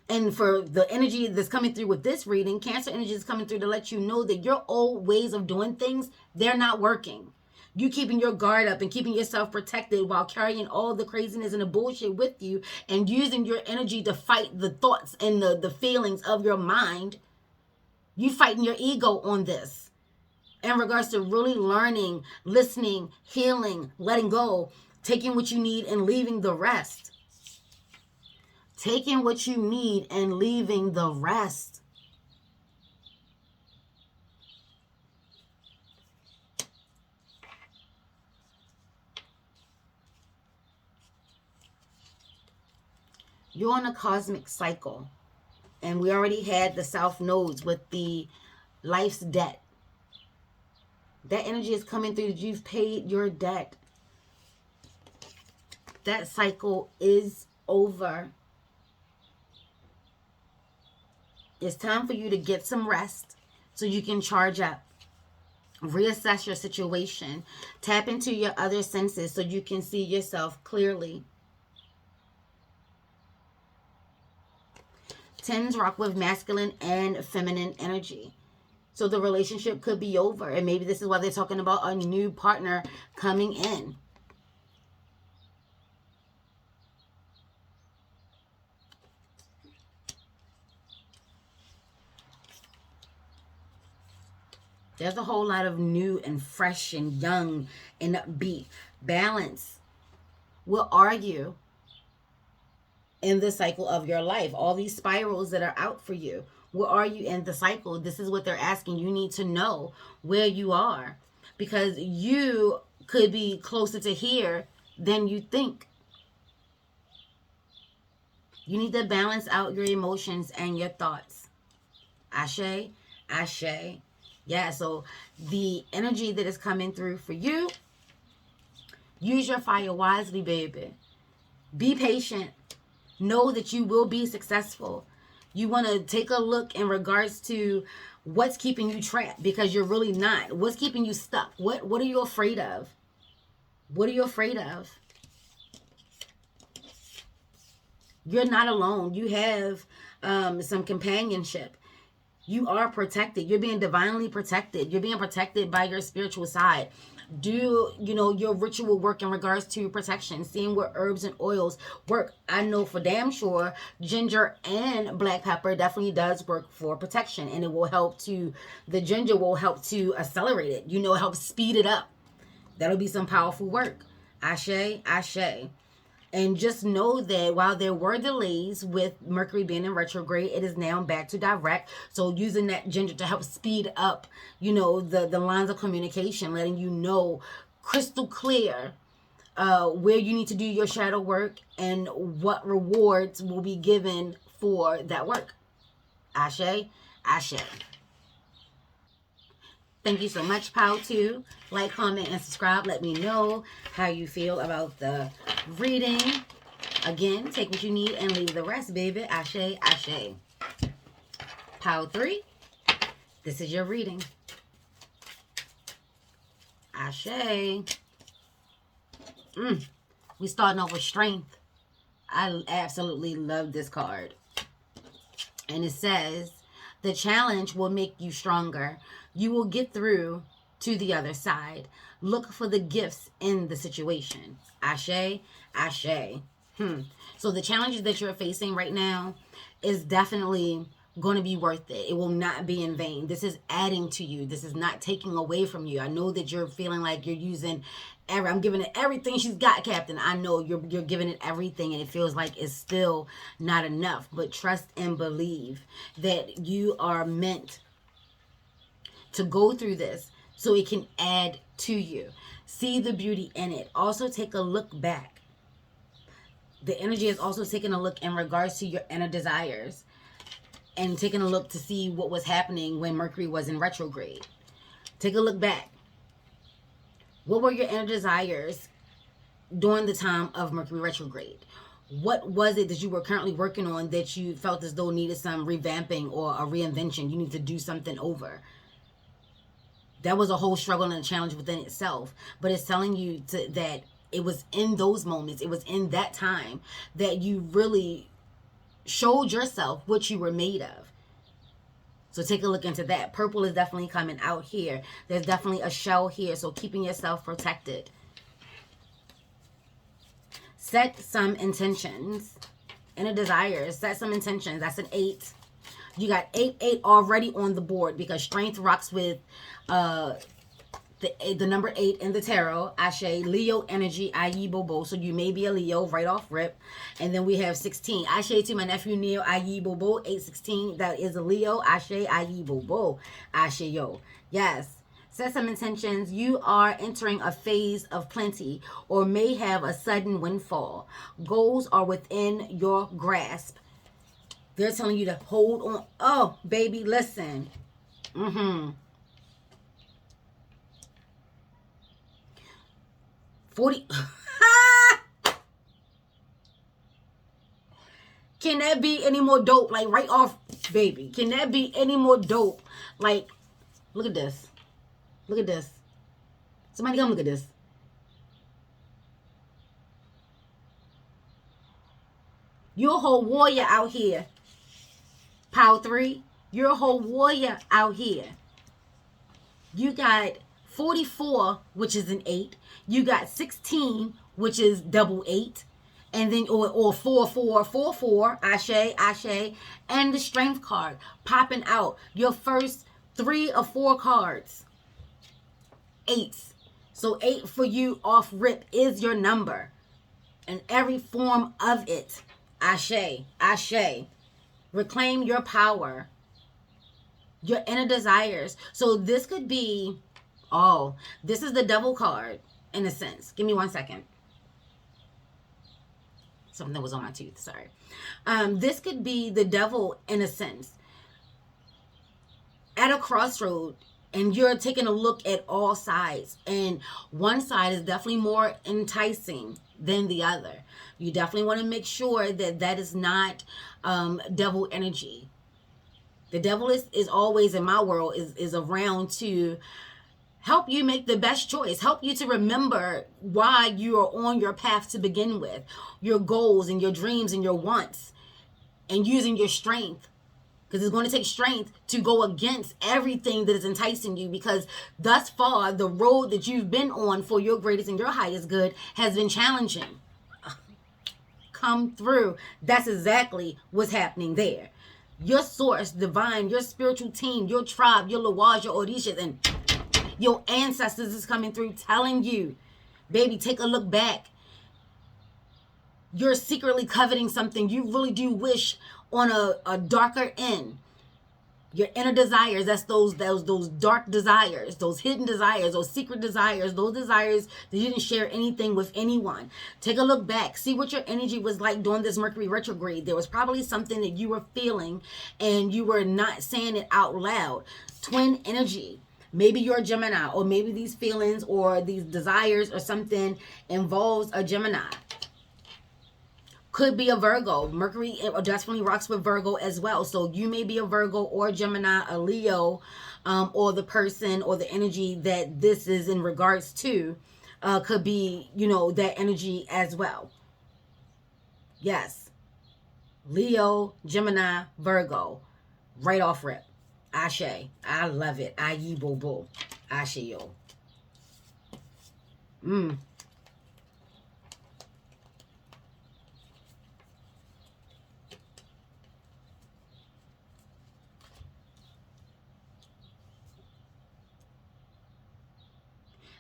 And for the energy that's coming through with this reading, Cancer energy is coming through to let you know that your old ways of doing things, they're not working. You keeping your guard up and keeping yourself protected while carrying all the craziness and the bullshit with you, and using your energy to fight the thoughts and the feelings of your mind. You fighting your ego on this. In regards to really learning, listening, healing, letting go, taking what you need and leaving the rest. Taking what you need and leaving the rest. You're on a cosmic cycle. And we already had the South Nodes with the life's debt. That energy is coming through that you've paid your debt. That cycle is over. It's time for you to get some rest so you can charge up. Reassess your situation. Tap into your other senses so you can see yourself clearly. Tens rock with masculine and feminine energy. So the relationship could be over. And maybe this is why they're talking about a new partner coming in. There's a whole lot of new and fresh and young and upbeat. Balance. Where are you in the cycle of your life? All these spirals that are out for you. Where are you in the cycle? This is what they're asking. You need to know where you are, because you could be closer to here than you think. You need to balance out your emotions and your thoughts. Ashe, ashe. Yeah, so the energy that is coming through for you, use your fire wisely, baby. Be patient. Know that you will be successful. You want to take a look in regards to what's keeping you trapped, because you're really not. What's keeping you stuck? What are you afraid of? What are you afraid of? You're not alone. You have some companionship. You are protected. You're being divinely protected. You're being protected by your spiritual side. Do your ritual work in regards to protection, seeing what herbs and oils work. I know for damn sure ginger and black pepper definitely does work for protection, and it will help to, the ginger will help to accelerate it, help speed it up. That'll be some powerful work. Ashe, ashe. And just know that while there were delays with Mercury being in retrograde, it is now back to direct. So using that ginger to help speed up, the lines of communication, letting you know crystal clear where you need to do your shadow work and what rewards will be given for that work. Ashe, ashe. Thank you so much, Pow 2. Like, comment, and subscribe. Let me know how you feel about the reading. Again, take what you need and leave the rest, baby. Ashe, ashe. Pow 3. This is your reading. Ashe. We starting off with strength. I absolutely love this card. And it says, the challenge will make you stronger. You will get through to the other side. Look for the gifts in the situation. Ashe, ashe. So the challenges that you're facing right now is definitely going to be worth it. It will not be in vain. This is adding to you. This is not taking away from you. I know that you're feeling like you're using I'm giving it everything she's got, Captain. I know you're giving it everything, and it feels like it's still not enough. But trust and believe that you are meant to go through this so it can add to you. See the beauty in it. Also take a look back. The energy is also taking a look in regards to your inner desires and taking a look to see what was happening when Mercury was in retrograde. Take a look back. What were your inner desires during the time of Mercury retrograde? What was it that you were currently working on that you felt as though needed some revamping or a reinvention? You need to do something over. That was a whole struggle and a challenge within itself. But it's telling you that it was in those moments, it was in that time that you really showed yourself what you were made of. So take a look into that. Purple is definitely coming out here. There's definitely a shell here. So keeping yourself protected. Set some intentions. Inner desires. Set some intentions. That's an 8. You got 8 already on the board because strength rocks with the number 8 in the tarot. Ashe, Leo energy, Ayi Bobo. So you may be a Leo right off rip. And then we have 16. Ashe to my nephew Neil, Ayi Bobo, 816. That is a Leo. Ashe, Ayi Bobo. Ashe yo. Yes. Set some intentions. You are entering a phase of plenty or may have a sudden windfall. Goals are within your grasp. They're telling you to hold on. Oh, baby, listen. 40. Can that be any more dope? Like right off, baby. Can that be any more dope? Like, look at this. Look at this. Somebody come look at this. You're a whole warrior out here. Power 3. You're a whole warrior out here. You got 44, which is an 8. You got 16, which is double 8. And then, or 4, 4, 4, 4. Ashe, ashe. And the strength card popping out. Your first 3 or 4 cards. 8s. So 8 for you off rip is your number. And every form of it. Ashe, ashe. Reclaim your power. Your inner desires. So this could be, oh, this is the devil card in a sense. Give me 1 second. Something was on my tooth, sorry. This could be the devil in a sense. At a crossroad, and you're taking a look at all sides. And one side is definitely more enticing than the other. You definitely want to make sure that that is not devil energy. The devil is always, in my world, is around to help you make the best choice. Help you to remember why you are on your path to begin with. Your goals and your dreams and your wants. And using your strength Because it's going to take strength to go against everything that is enticing you, because thus far the road that you've been on for your greatest and your highest good has been challenging. Come through. That's exactly what's happening there. Your source, divine, your spiritual team, your tribe, your Lawaj, your Orishas, and your ancestors is coming through telling you, baby, take a look back. You're secretly coveting something. You really do wish on a darker end. Your inner desires, that's those dark desires, those hidden desires, those secret desires, those desires that you didn't share anything with anyone. Take a look back. See what your energy was like during this Mercury retrograde. There was probably something that you were feeling and you were not saying it out loud. Twin energy. Maybe you're a Gemini, or maybe these feelings or these desires or something involves a Gemini. Could be a Virgo. Mercury definitely rocks with Virgo as well. So you may be a Virgo or Gemini, a Leo, or the person or the energy that this is in regards to could be, you know, that energy as well. Yes. Leo, Gemini, Virgo. Right off rip. Ashe. I love it. Ayi bo bo. Ashe yo.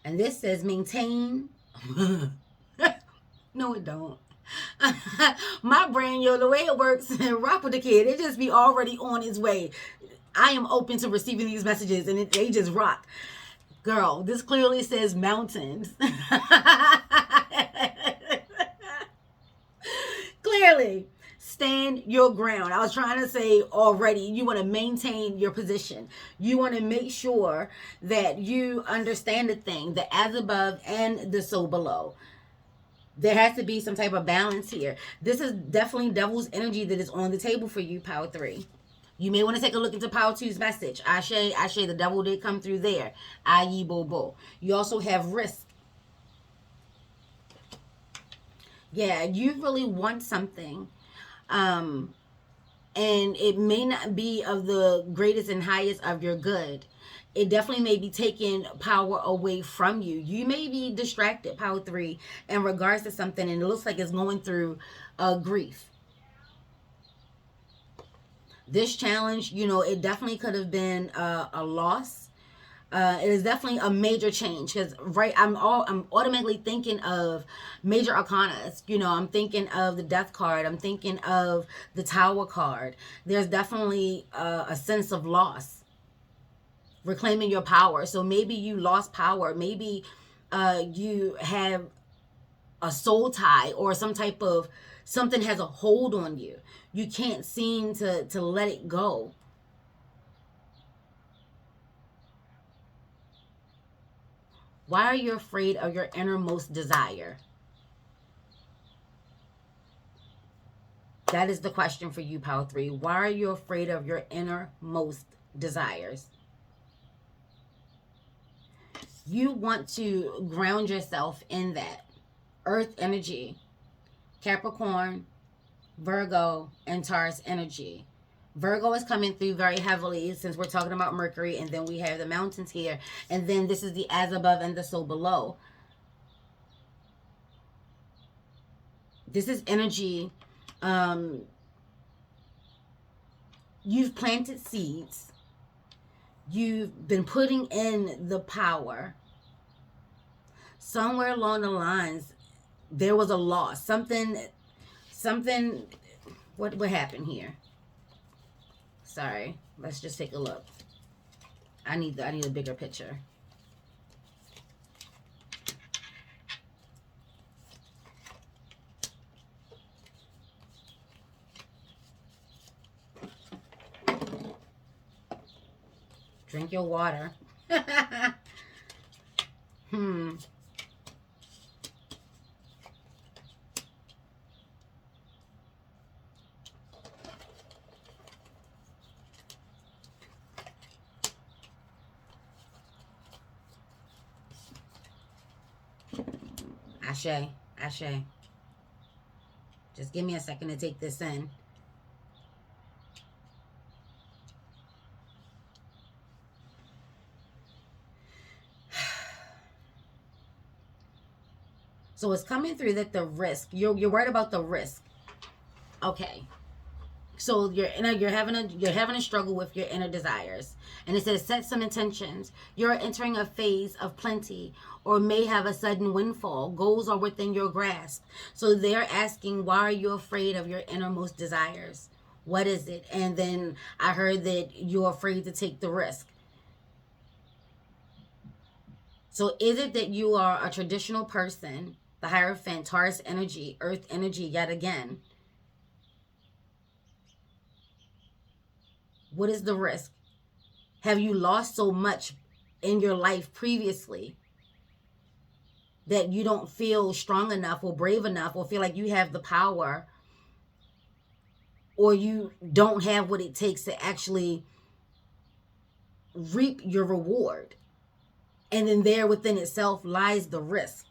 And this says maintain. No, it don't. My brain, yo, the way it works, rock with the kid, it just be already on its way. I am open to receiving these messages, and they just rock. Girl, this clearly says mountains. Clearly. Stand your ground. I was trying to say already, you want to maintain your position. You want to make sure that you understand the thing, the as above and the so below. There has to be some type of balance here. This is definitely devil's energy that is on the table for you, Power 3. You may want to take a look into Power 2's message. Ashe, Ashe, the devil did come through there. Ayi bo bo. You also have risk. Yeah, you really want something. And it may not be of the greatest and highest of your good. It definitely may be taking power away from you. You may be distracted, Power 3, in regards to something, and it looks like it's going through grief. This challenge, you know, it definitely could have been a loss. It is definitely a major change, because I'm automatically thinking of major arcanas. You know, I'm thinking of the Death card. I'm thinking of the Tower card. There's definitely a sense of loss, reclaiming your power. So maybe you lost power. Maybe you have a soul tie, or some type of something has a hold on you. You can't seem to let it go. Why are you afraid of your innermost desire? That is the question for you, Power 3. Why are you afraid of your innermost desires? You want to ground yourself in that. Earth energy, Capricorn, Virgo, and Taurus energy. Virgo is coming through very heavily since we're talking about Mercury, and then we have the mountains here, and then this is the as above and the so below. This is energy. You've planted seeds. You've been putting in the power. Somewhere along the lines, there was a loss. Something, what happened here? Sorry, let's just take a look. I need a bigger picture. Drink your water. Ashe, Ashe. Just give me a second to take this in. So it's coming through that the risk, you're worried about the risk. Okay. So you're having a struggle with your inner desires. And it says set some intentions. You're entering a phase of plenty or may have a sudden windfall. Goals are within your grasp. So they're asking, why are you afraid of your innermost desires? What is it? And then I heard that you're afraid to take the risk. So is it that you are a traditional person, the Hierophant, Taurus energy, Earth energy yet again? What is the risk? Have you lost so much in your life previously that you don't feel strong enough or brave enough or feel like you have the power, or you don't have what it takes to actually reap your reward? And then there within itself lies the risk.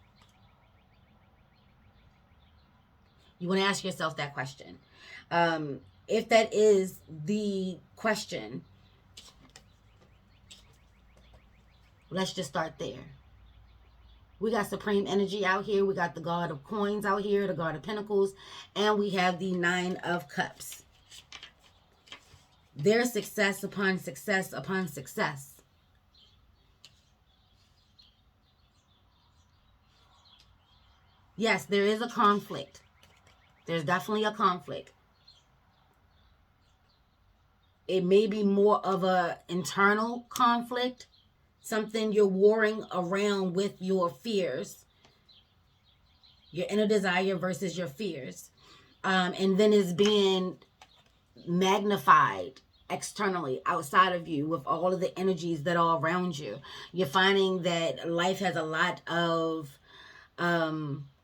You want to ask yourself that question. If that is the question, let's just start there. We got Supreme Energy out here. We got the God of Coins out here, the God of Pentacles, and we have the Nine of Cups. There's success upon success upon success. Yes, there is a conflict. There's definitely a conflict. It may be more of an internal conflict, something you're warring around with your fears, your inner desire versus your fears. And then it's being magnified externally outside of you with all of the energies that are around you. You're finding that life has a lot of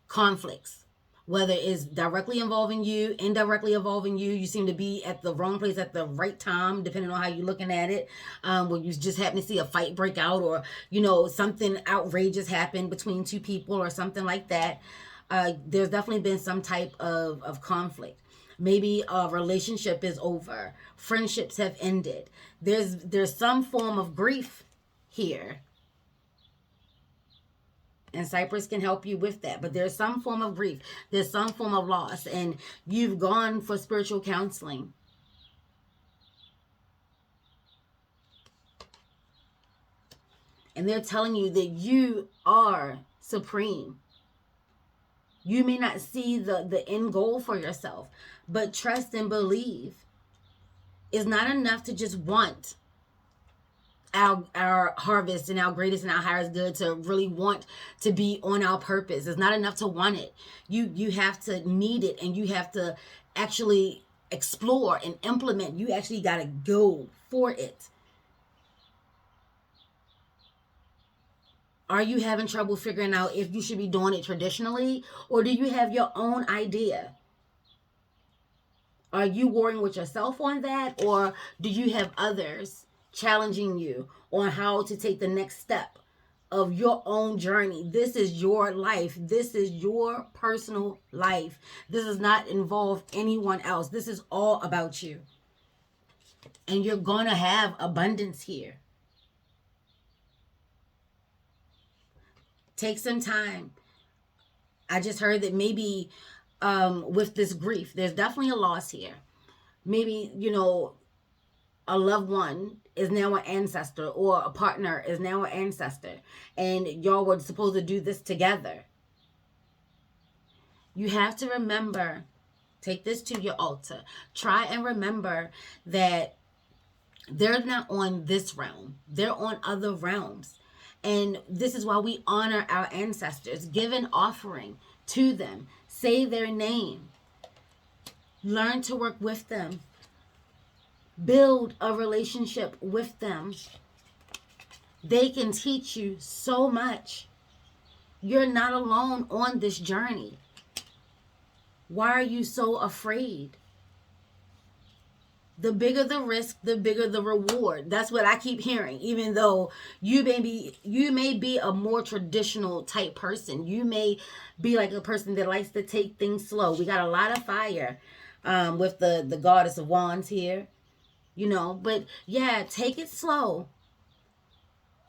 conflicts, whether it's directly involving you, indirectly involving you. You seem to be at the wrong place at the right time, depending on how you're looking at it. When you just happen to see a fight break out, or something outrageous happen between two people or something like that. There's definitely been some type of conflict. Maybe a relationship is over, friendships have ended. There's some form of grief here. And Cypress can help you with that. But there's some form of grief. There's some form of loss. And you've gone for spiritual counseling. And they're telling you that you are supreme. You may not see the end goal for yourself, but trust and believe. It's not enough to just want our harvest and our greatest and our highest good, to really want to be on our purpose. It's not enough to want it. You have to need it, and you have to actually explore and implement. You actually got to go for it. Are you having trouble figuring out if you should be doing it traditionally, or do you have your own idea? Are you warring with yourself on that, or do you have others challenging you on how to take the next step of your own journey? This is your life. This is your personal life. This does not involve anyone else. This is all about you. And you're going to have abundance here. Take some time. I just heard that maybe with this grief, there's definitely a loss here. Maybe, a loved one is now an ancestor, or a partner is now an ancestor, and y'all were supposed to do this together. You have to remember, take this to your altar. Try and remember that they're not on this realm. They're on other realms. And this is why we honor our ancestors. Give an offering to them. Say their name. Learn to work with them. Build a relationship with them. They can teach you so much. You're not alone on this journey. Why are you so afraid? The bigger the risk, the bigger the reward. That's what I keep hearing. Even though you may be a more traditional type person. You may be like a person that likes to take things slow. We got a lot of fire with the Goddess of Wands here. But yeah, take it slow.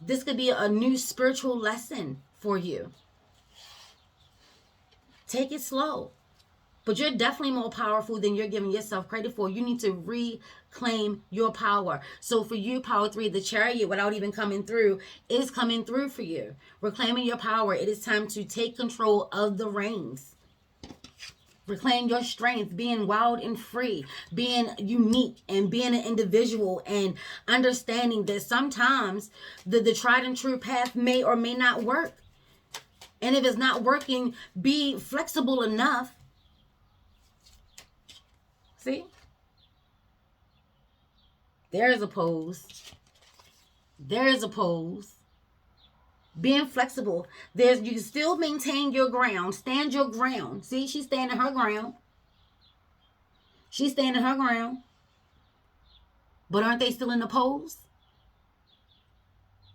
This could be a new spiritual lesson for you. Take it slow. But you're definitely more powerful than you're giving yourself credit for. You need to reclaim your power. So for you, Power 3, the Chariot, without even coming through, is coming through for you. Reclaiming your power. It is time to take control of the reins. Reclaim your strength, being wild and free, being unique and being an individual, and understanding that sometimes the tried and true path may or may not work. And if it's not working, be flexible enough. See? There's a pose. There's a pose. Being flexible. You can still maintain your ground. Stand your ground. See, she's standing her ground. She's standing her ground. But aren't they still in the pose?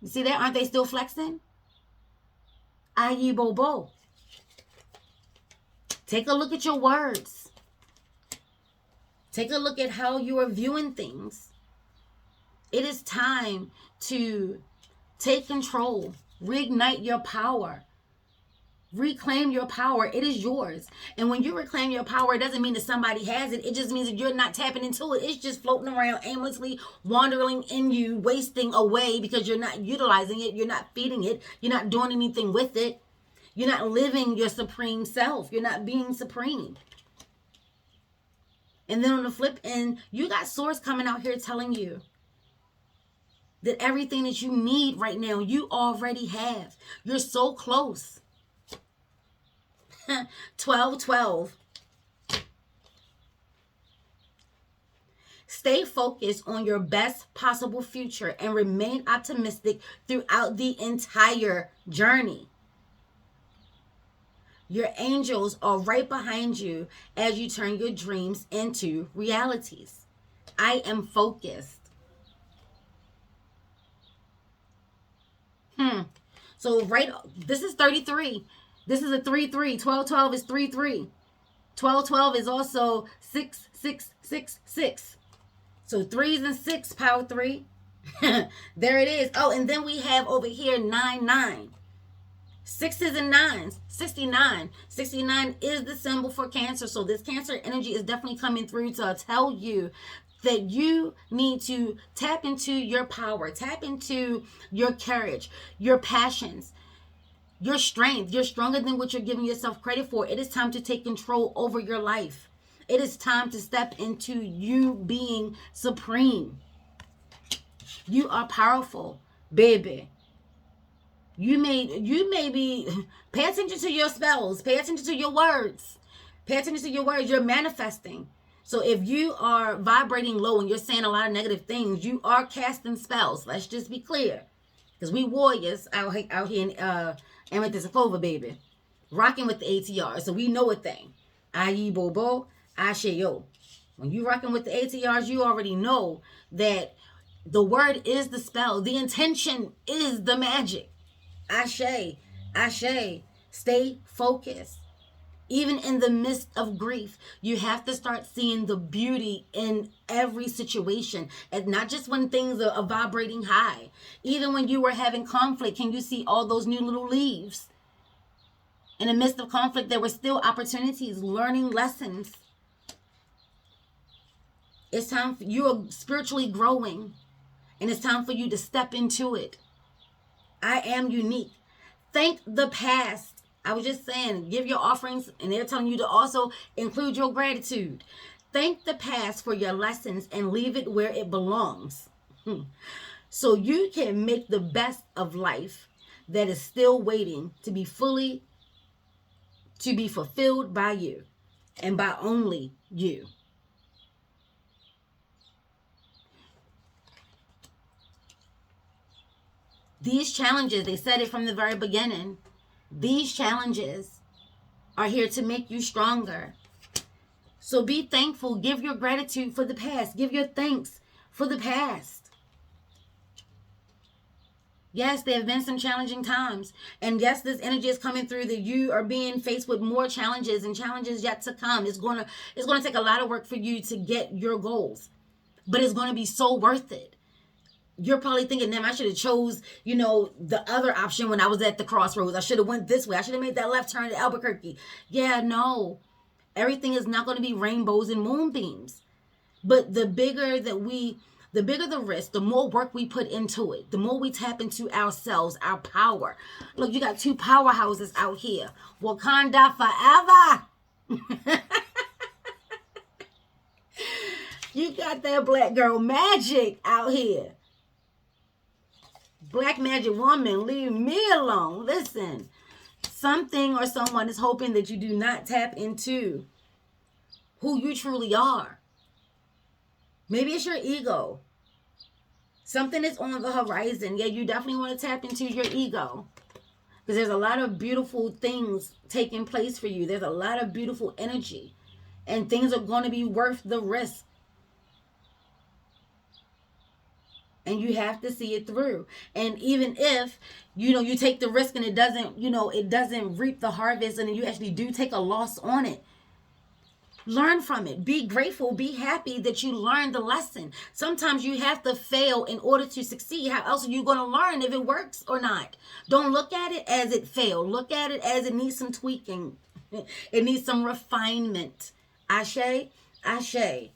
You see that? Aren't they still flexing? Aye, bobo. Take a look at your words. Take a look at how you are viewing things. It is time to take control. Reignite your power. Reclaim your power. It is yours. And when you reclaim your power, it doesn't mean that somebody has it. It just means that you're not tapping into it. It's just floating around aimlessly, wandering in you, wasting away because you're not utilizing it. You're not feeding it. You're not doing anything with it. You're not living your supreme self. You're not being supreme. And then on the flip end, you got Source coming out here telling you that everything that you need right now, you already have. You're so close. 12. Stay focused on your best possible future and remain optimistic throughout the entire journey. Your angels are right behind you as you turn your dreams into realities. I am focused. So this is 33. This is a 3-3. 12 is 3-3. 12 is also 6, 6, 6, 6. So 3s and 6, Power 3. There it is. Oh, and then we have over here 9. 6s and 9s, 69. 69 is the symbol for Cancer. So this Cancer energy is definitely coming through to tell you that you need to tap into your power, tap into your courage, your passions, your strength. You're stronger than what you're giving yourself credit for. It is time to take control over your life. It is time to step into you being supreme. You are powerful, baby. You may be, pay attention to your spells, pay attention to your words, pay attention to your words. You're manifesting. So if you are vibrating low and you're saying a lot of negative things, you are casting spells. Let's just be clear. Because we warriors out here in Amethyst Clover, baby. Rocking with the ATR. So we know a thing. Aye, bobo, ashe yo. When you rocking with the ATRs, you already know that the word is the spell. The intention is the magic. Ashe, ashe. Stay focused. Even in the midst of grief, you have to start seeing the beauty in every situation. And not just when things are vibrating high. Even when you were having conflict, can you see all those new little leaves? In the midst of conflict, there were still opportunities, learning lessons. It's time for you are spiritually growing. And it's time for you to step into it. I am unique. Thank the past. I was just saying, give your offerings, and they're telling you to also include your gratitude. Thank the past for your lessons and leave it where it belongs. So you can make the best of life that is still waiting to be fulfilled by you and by only you. These challenges, they said it from the very beginning, these challenges are here to make you stronger. So be thankful. Give your gratitude for the past. Give your thanks for the past. Yes, there have been some challenging times. And yes, this energy is coming through that you are being faced with more challenges and challenges yet to come. It's going to take a lot of work for you to get your goals. But it's going to be so worth it. you're probably thinking, damn, I should have chose, you know, the other option when I was at the crossroads. I should have went this way. I should have made that left turn at Albuquerque. Yeah, no. Everything is not going to be rainbows and moonbeams. But the bigger the risk, the more work we put into it, the more we tap into ourselves, our power. Look, you got two powerhouses out here. Wakanda forever. You got that black girl magic out here. Black magic woman, leave me alone. Listen, something or someone is hoping that you do not tap into who you truly are. Maybe it's your ego. Something is on the horizon. Yeah, you definitely want to tap into your ego. Because there's a lot of beautiful things taking place for you. There's a lot of beautiful energy. And things are going to be worth the risk. And you have to see it through. And even if, you know, you take the risk and it doesn't, you know, it doesn't reap the harvest and you actually do take a loss on it, learn from it. Be grateful. Be happy that you learned the lesson. Sometimes you have to fail in order to succeed. How else are you going to learn if it works or not? Don't look at it as it failed. Look at it as it needs some tweaking. It needs some refinement. Ashe, ashe.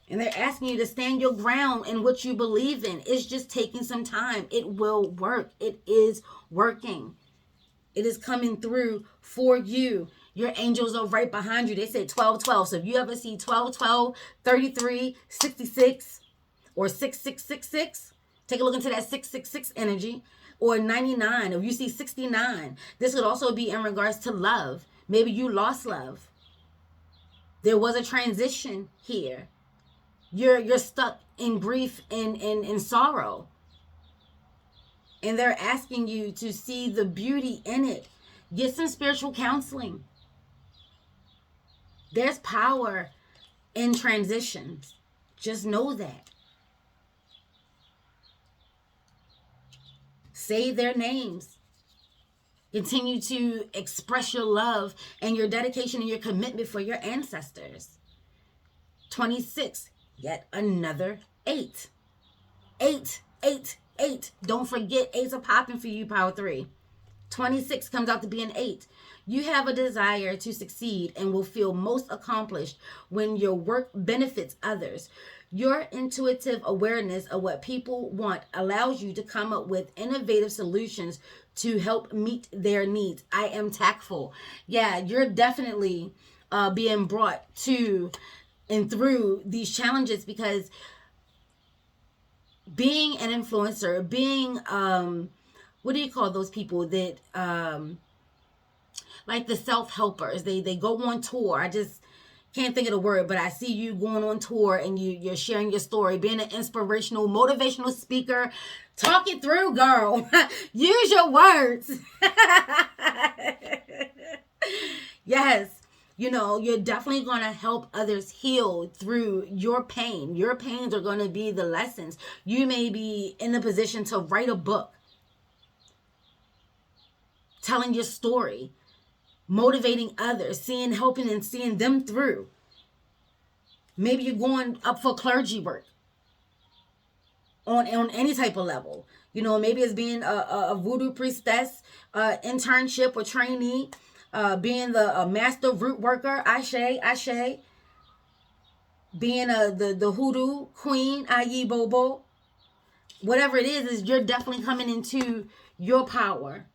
And they're asking you to stand your ground in what you believe in. It's just taking some time. It will work. It is working. It is coming through for you. Your angels are right behind you. They say 1212. So if you ever see 1212, 33, 66, or 6666, take a look into that 666 energy. Or 99. If you see 69, this could also be in regards to love. Maybe you lost love. There was a transition here. You're stuck in grief and sorrow. And they're asking you to see the beauty in it. Get some spiritual counseling. There's power in transitions. Just know that. Say their names. Continue to express your love and your dedication and your commitment for your ancestors. 26. Yet another 8. 8, 8, 8. Don't forget 8's are popping for you, Power 3. 26 comes out to be an 8. You have a desire to succeed and will feel most accomplished when your work benefits others. Your intuitive awareness of what people want allows you to come up with innovative solutions to help meet their needs. I am tactful. Yeah, you're definitely being brought to and through these challenges because being an influencer, being, what do you call those people that, like the self-helpers, they go on tour. I just can't think of the word, but I see you going on tour and you're sharing your story, being an inspirational, motivational speaker. Talk it through, girl. Use your words. Yes. You know, you're definitely going to help others heal through your pain. Your pains are going to be the lessons. You may be in a position to write a book, telling your story, motivating others, helping and seeing them through. Maybe you're going up for clergy work on any type of level. You know, maybe it's being a voodoo priestess, internship or trainee. Being the master root worker, ashe, being the hoodoo queen, ayi bobo, whatever it is you're definitely coming into your power.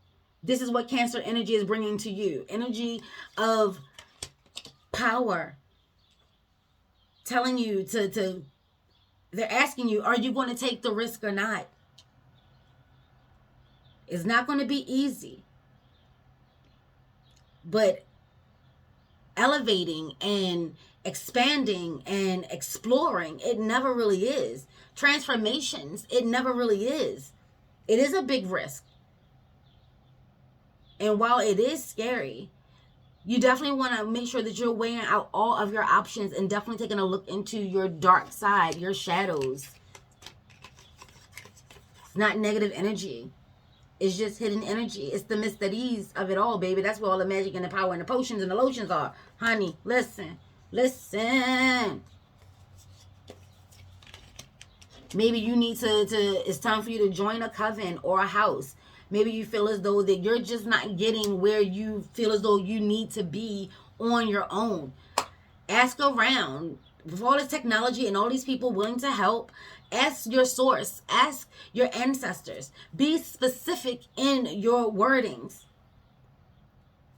This is what Cancer energy is bringing to you. Energy of power. Telling you they're asking you, are you going to take the risk or not? It's not going to be easy. But elevating and expanding and exploring, it never really is. Transformations, it never really is. It is a big risk. And while it is scary, you definitely want to make sure that you're weighing out all of your options and definitely taking a look into your dark side, your shadows. It's not negative energy. It's just hidden energy. It's the mysteries of it all, baby. That's where all the magic and the power and the potions and the lotions are. Honey, listen. Listen. Maybe you need it's time for you to join a coven or a house. Maybe you feel as though that you're just not getting where you feel as though you need to be on your own. Ask around. With all this technology and all these people willing to help, ask your source. Ask your ancestors. Be specific in your wordings.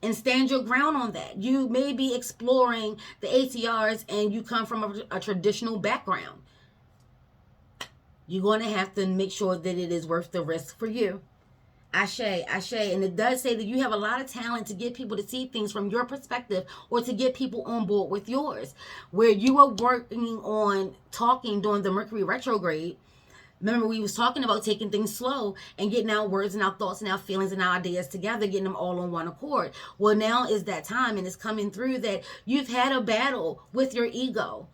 And stand your ground on that. You may be exploring the ATRs and you come from a traditional background. You're going to have to make sure that it is worth the risk for you. Ashe, ashe. And it does say that you have a lot of talent to get people to see things from your perspective or to get people on board with yours. Where you were working on talking during the Mercury retrograde, remember we was talking about taking things slow and getting our words and our thoughts and our feelings and our ideas together, getting them all on one accord. Well, now is that time, and it's coming through that you've had a battle with your ego.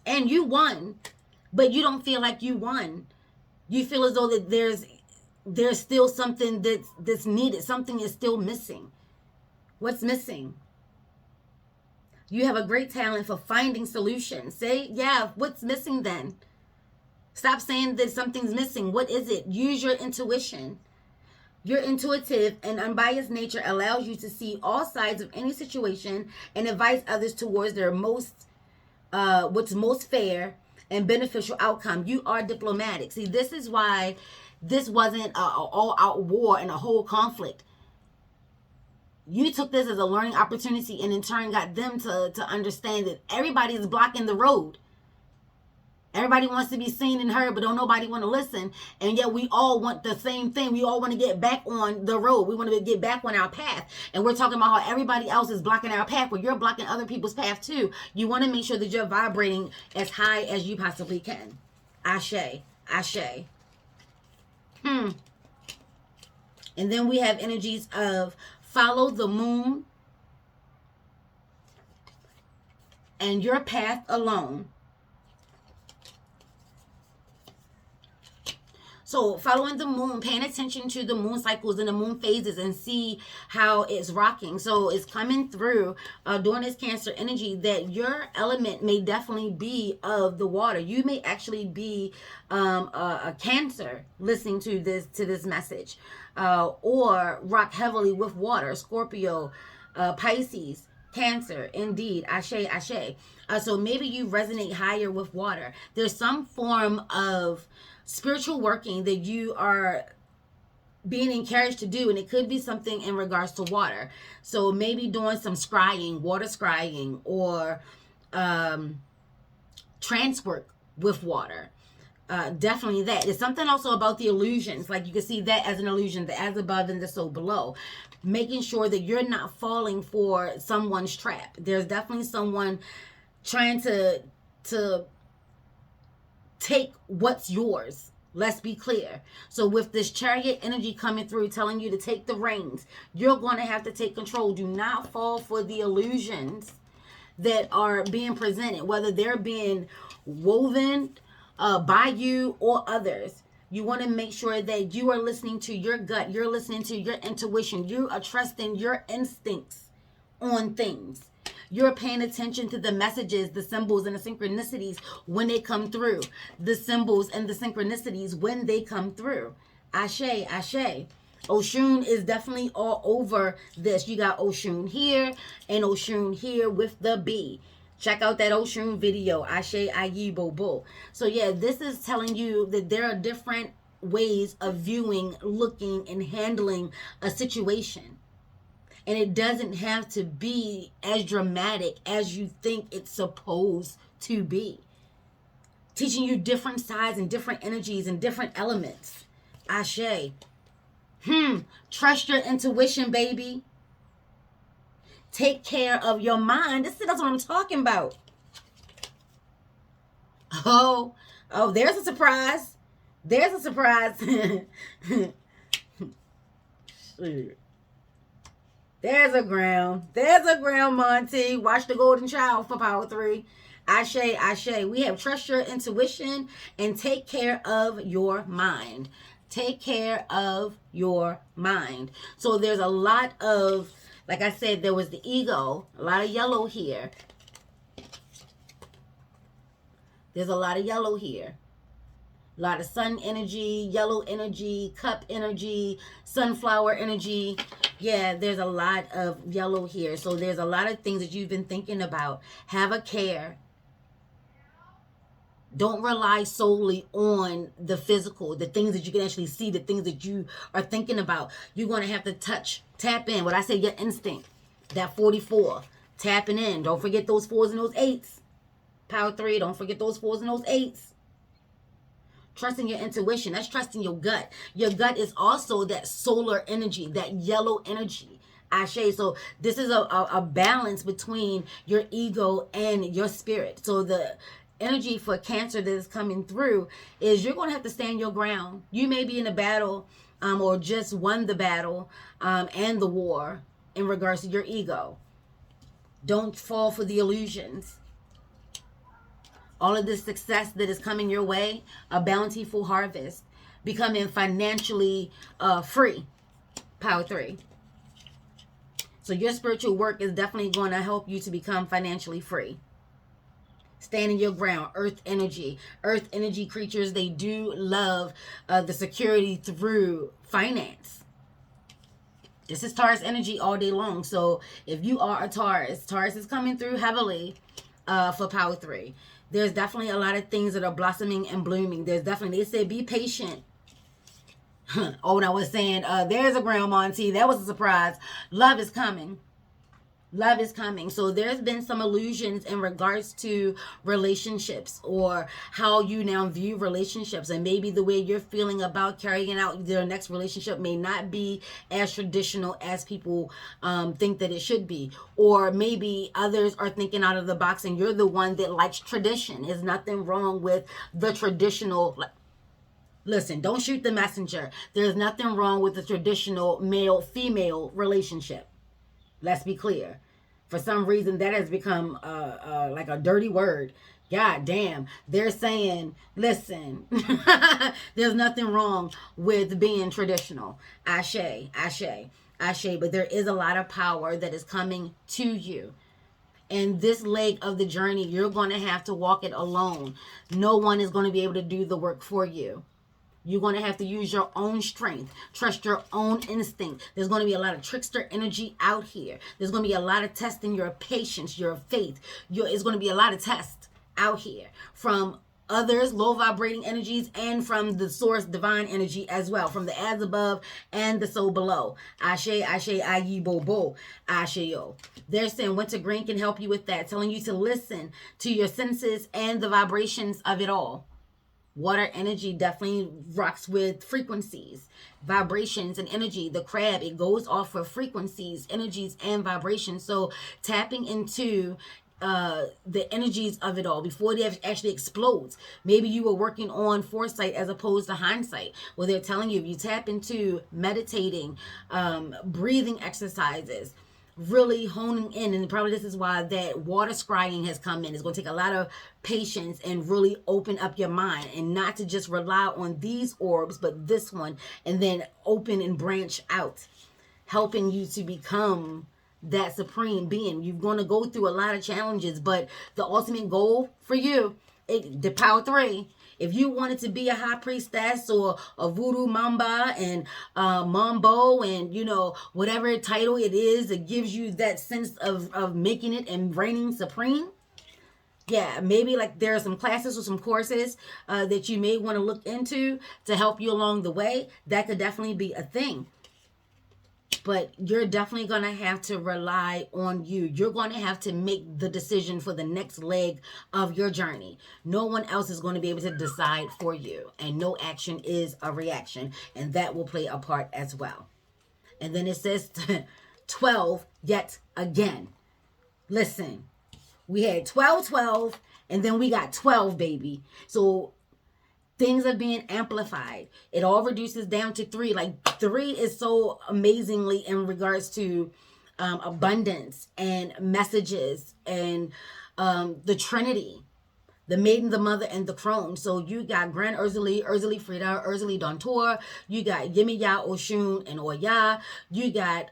And you won, but you don't feel like you won. You feel as though that there's still something that's needed. Something is still missing. What's missing? You have a great talent for finding solutions. Say, yeah, what's missing then? Stop saying that something's missing. What is it? Use your intuition. Your intuitive and unbiased nature allows you to see all sides of any situation and advise others towards their what's most fair and beneficial outcome. You are diplomatic. See, this is why this wasn't an all-out war and a whole conflict. You took this as a learning opportunity and in turn got them to understand that everybody is blocking the road. Everybody wants to be seen and heard, but don't nobody want to listen. And yet we all want the same thing. We all want to get back on the road. We want to get back on our path. And we're talking about how everybody else is blocking our path, but you're blocking other people's path too. You want to make sure that you're vibrating as high as you possibly can. Ashe. Ashe. And then we have energies of follow the moon and your path alone. So following the moon, paying attention to the moon cycles and the moon phases and see how it's rocking. So it's coming through during this Cancer energy that your element may definitely be of the water. You may actually be a Cancer listening to this message or rock heavily with water. Scorpio, Pisces, Cancer, indeed. Ashe, ashe. So maybe you resonate higher with water. There's some form of spiritual working that you are being encouraged to do, and it could be something in regards to water. So maybe doing some scrying, water scrying, or trance work with water. Definitely that. There's something also about the illusions. Like you can see that as an illusion, the as above and the so below. Making sure that you're not falling for someone's trap. There's definitely someone trying to take what's yours. Let's be clear. So with this Chariot energy coming through, telling you to take the reins, you're going to have to take control. Do not fall for the illusions that are being presented, whether they're being woven by you or others. You want to make sure that you are listening to your gut. You're listening to your intuition. You are trusting your instincts on things. You're paying attention to the messages, the symbols, and the synchronicities when they come through. The symbols and the synchronicities when they come through. Ashe, ashe. Oshun is definitely all over this. You got Oshun here and Oshun here with the B. Check out that Oshun video. Ashe, ayi, bobo. So yeah, this is telling you that there are different ways of viewing, looking, and handling a situation. And it doesn't have to be as dramatic as you think it's supposed to be. Teaching you different sides and different energies and different elements. Ashe. Trust your intuition, baby. Take care of your mind. That's what I'm talking about. Oh, there's a surprise. There's a surprise. There's a ground. There's a ground, Monty. Watch the Golden Child for Power 3. Ashe, ashe. We have trust your intuition and take care of your mind. Take care of your mind. So there's a lot of, like I said, there was the ego. A lot of yellow here. There's a lot of yellow here. A lot of sun energy, yellow energy, cup energy, sunflower energy. Yeah, there's a lot of yellow here. So there's a lot of things that you've been thinking about. Have a care. Don't rely solely on the physical, the things that you can actually see, the things that you are thinking about. You're going to have to tap in. What I say, your instinct. That 44. Tapping in. Don't forget those 4s and those 8s. Power 3. Don't forget those 4s and those 8s. Trusting your intuition. That's trusting your gut. Your gut is also that solar energy, that yellow energy. Ashe. So this is a balance between your ego and your spirit. So the energy for Cancer that is coming through is you're going to have to stand your ground. You may be in a battle or just won the battle and the war in regards to your ego. Don't fall for the illusions. All of this success that is coming your way, a bountiful harvest, becoming financially free. Power 3. So your spiritual work is definitely going to help you to become financially free. Standing your ground. Earth energy. Earth energy creatures, they do love the security through finance. This is Taurus energy all day long. So if you are a Taurus, Taurus is coming through heavily for Power 3. There's definitely a lot of things that are blossoming and blooming. There's definitely, they say, be patient. Oh, and I was saying, there's a Grandma and T. That was a surprise. Love is coming. Love is coming. So there's been some illusions in regards to relationships or how you now view relationships. And maybe the way you're feeling about carrying out their next relationship may not be as traditional as people think that it should be. Or maybe others are thinking out of the box and you're the one that likes tradition. There's nothing wrong with the traditional. Listen, don't shoot the messenger. There's nothing wrong with the traditional male-female relationship. Let's be clear. For some reason, that has become like a dirty word. God damn. They're saying, listen, there's nothing wrong with being traditional. Ashe, ashe, ashe. But there is a lot of power that is coming to you. And this leg of the journey, you're going to have to walk it alone. No one is going to be able to do the work for you. You're going to have to use your own strength. Trust your own instinct. There's going to be a lot of trickster energy out here. There's going to be a lot of testing your patience, your faith. It's going to be a lot of tests out here from others, low vibrating energies, and from the source divine energy as well, from the as above and the soul below. Ashe, ashe, ayi, bo, bo, ashe, yo. They're saying wintergreen can help you with that, telling you to listen to your senses and the vibrations of it all. Water energy definitely rocks with frequencies, vibrations, and energy. The crab, it goes off of frequencies, energies, and vibrations. So tapping into the energies of it all before it actually explodes. Maybe you were working on foresight as opposed to hindsight. Well, they're telling you if you tap into meditating, breathing exercises, really honing in, and probably this is why that water scrying has come in. It's going to take a lot of patience and really open up your mind and not to just rely on these orbs, but this one, and then open and branch out, helping you to become that supreme being. You're going to go through a lot of challenges, but the ultimate goal for you, the Power 3, if you wanted to be a high priestess or a voodoo mamba and mambo and, you know, whatever title it is that gives you that sense of making it and reigning supreme, yeah, maybe like there are some classes or some courses that you may want to look into to help you along the way. That could definitely be a thing. But you're definitely going to have to rely on you. You're going to have to make the decision for the next leg of your journey. No one else is going to be able to decide for you. And no action is a reaction. And that will play a part as well. And then it says 12 yet again. Listen, we had 12, 12, and then we got 12, baby. So things are being amplified. It all reduces down to 3. Like 3 is so amazingly in regards to abundance and messages and the Trinity, the Maiden, the Mother, and the Crone. So you got Grand Urzuli, Urzuli Frida, Urzuli Dontor. You got Yemiya, Oshun, and Oya. You got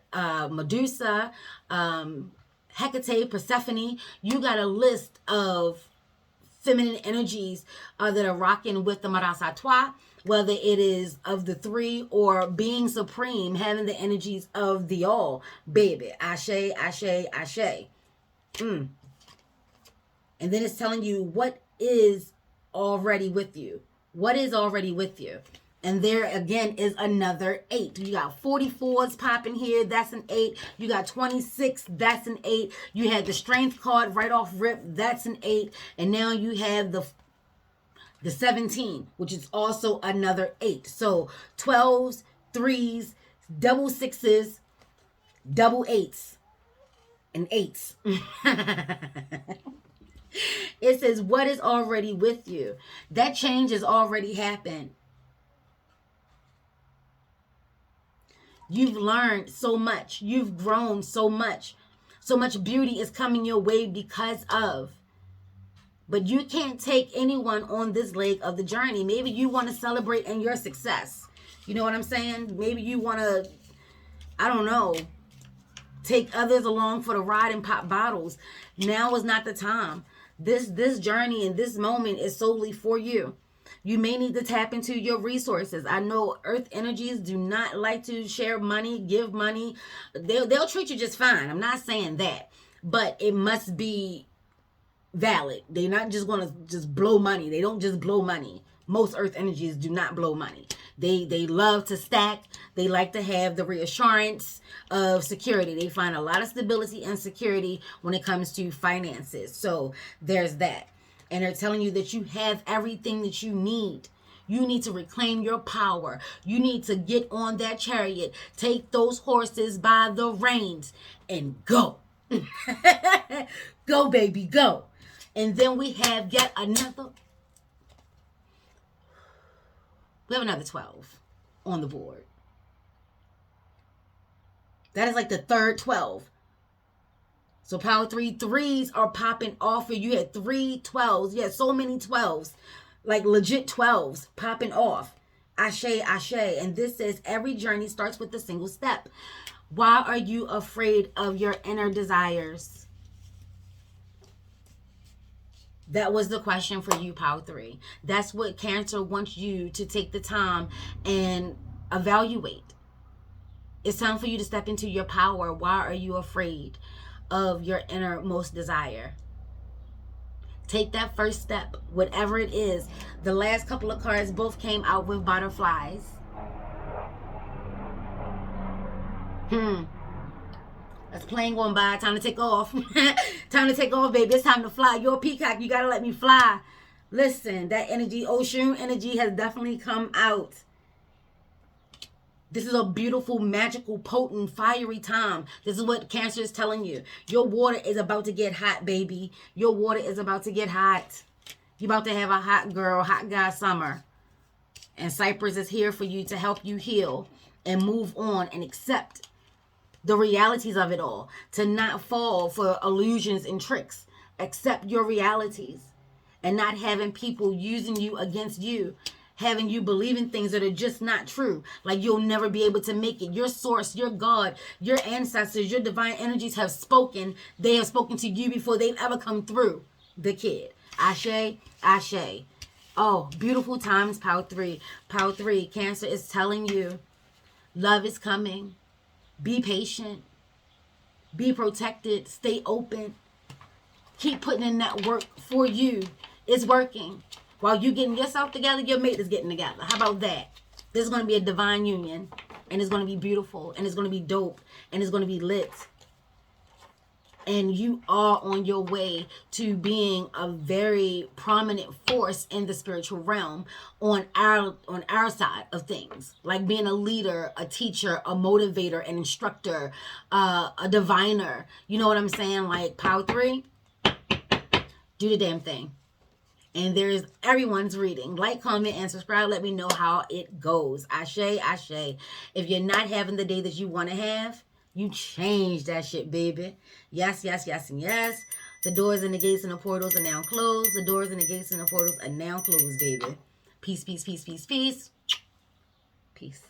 Medusa, Hecate, Persephone. You got a list of feminine energies that are rocking with the Marasatwa, whether it is of the three or being supreme, having the energies of the all, baby. Ashe, ashe, ashe. And then it's telling you what is already with you. What is already with you? And there again is another 8. You got 44s popping here. That's an 8. You got 26. That's an 8. You had the strength card right off rip. That's an 8. And now you have the 17, which is also another 8. So 12s, 3s, double 6s, double 8s, and 8s. It says, what is already with you? That change has already happened. You've learned so much. You've grown so much. So much beauty is coming your way because of. But you can't take anyone on this leg of the journey. Maybe you want to celebrate in your success. You know what I'm saying? Maybe you want to, I don't know, take others along for the ride and pop bottles. Now is not the time. This journey and this moment is solely for you. You may need to tap into your resources. I know earth energies do not like to share money, give money. They'll treat you just fine. I'm not saying that. But it must be valid. They're not just going to just blow money. They don't just blow money. Most earth energies do not blow money. They love to stack. They like to have the reassurance of security. They find a lot of stability and security when it comes to finances. So there's that. And they're telling you that you have everything that you need. You need to reclaim your power. You need to get on that chariot. Take those horses by the reins and go. Go, baby, go. And then we have yet another. We have another 12 on the board. That is like the third 12. So power 3 threes are popping off here. You had 3 12s. You had so many 12s. Like legit 12s popping off. Ashe, ashe. And this says every journey starts with a single step. Why are you afraid of your inner desires? That was the question for you, power 3. That's what Cancer wants you to take the time and evaluate. It's time for you to step into your power. Why are you afraid of your innermost desire? Take that first step, whatever it is. The last couple of cards both came out with butterflies. That's plane going by. Time to take off. Time to take off, baby. It's time to fly. You're a peacock. You gotta let me fly. Listen, that energy, ocean energy has definitely come out. This is a beautiful, magical, potent, fiery time. This is what Cancer is telling you. Your water is about to get hot, baby. Your water is about to get hot. You're about to have a hot girl, hot guy summer. And Cypress is here for you to help you heal and move on and accept the realities of it all. To not fall for illusions and tricks. Accept your realities. And not having people using you against you. Having you believe in things that are just not true. Like you'll never be able to make it. Your source, your God, your ancestors, your divine energies have spoken. They have spoken to you before they've ever come through the kid. Ashe, ashe. Oh, beautiful times, power 3. Power 3, Cancer is telling you love is coming. Be patient. Be protected. Stay open. Keep putting in that work for you. It's working. While you getting yourself together, your mate is getting together. How about that? This is going to be a divine union. And it's going to be beautiful. And it's going to be dope. And it's going to be lit. And you are on your way to being a very prominent force in the spiritual realm on our side of things. Like being a leader, a teacher, a motivator, an instructor, a diviner. You know what I'm saying? Like power 3, do the damn thing. And there's everyone's reading. Like, comment, and subscribe. Let me know how it goes. Ashe, ashe. If you're not having the day that you want to have, you change that shit, baby. Yes, yes, yes, and yes. The doors and the gates and the portals are now closed. The doors and the gates and the portals are now closed, baby. Peace, peace, peace, peace, peace. Peace.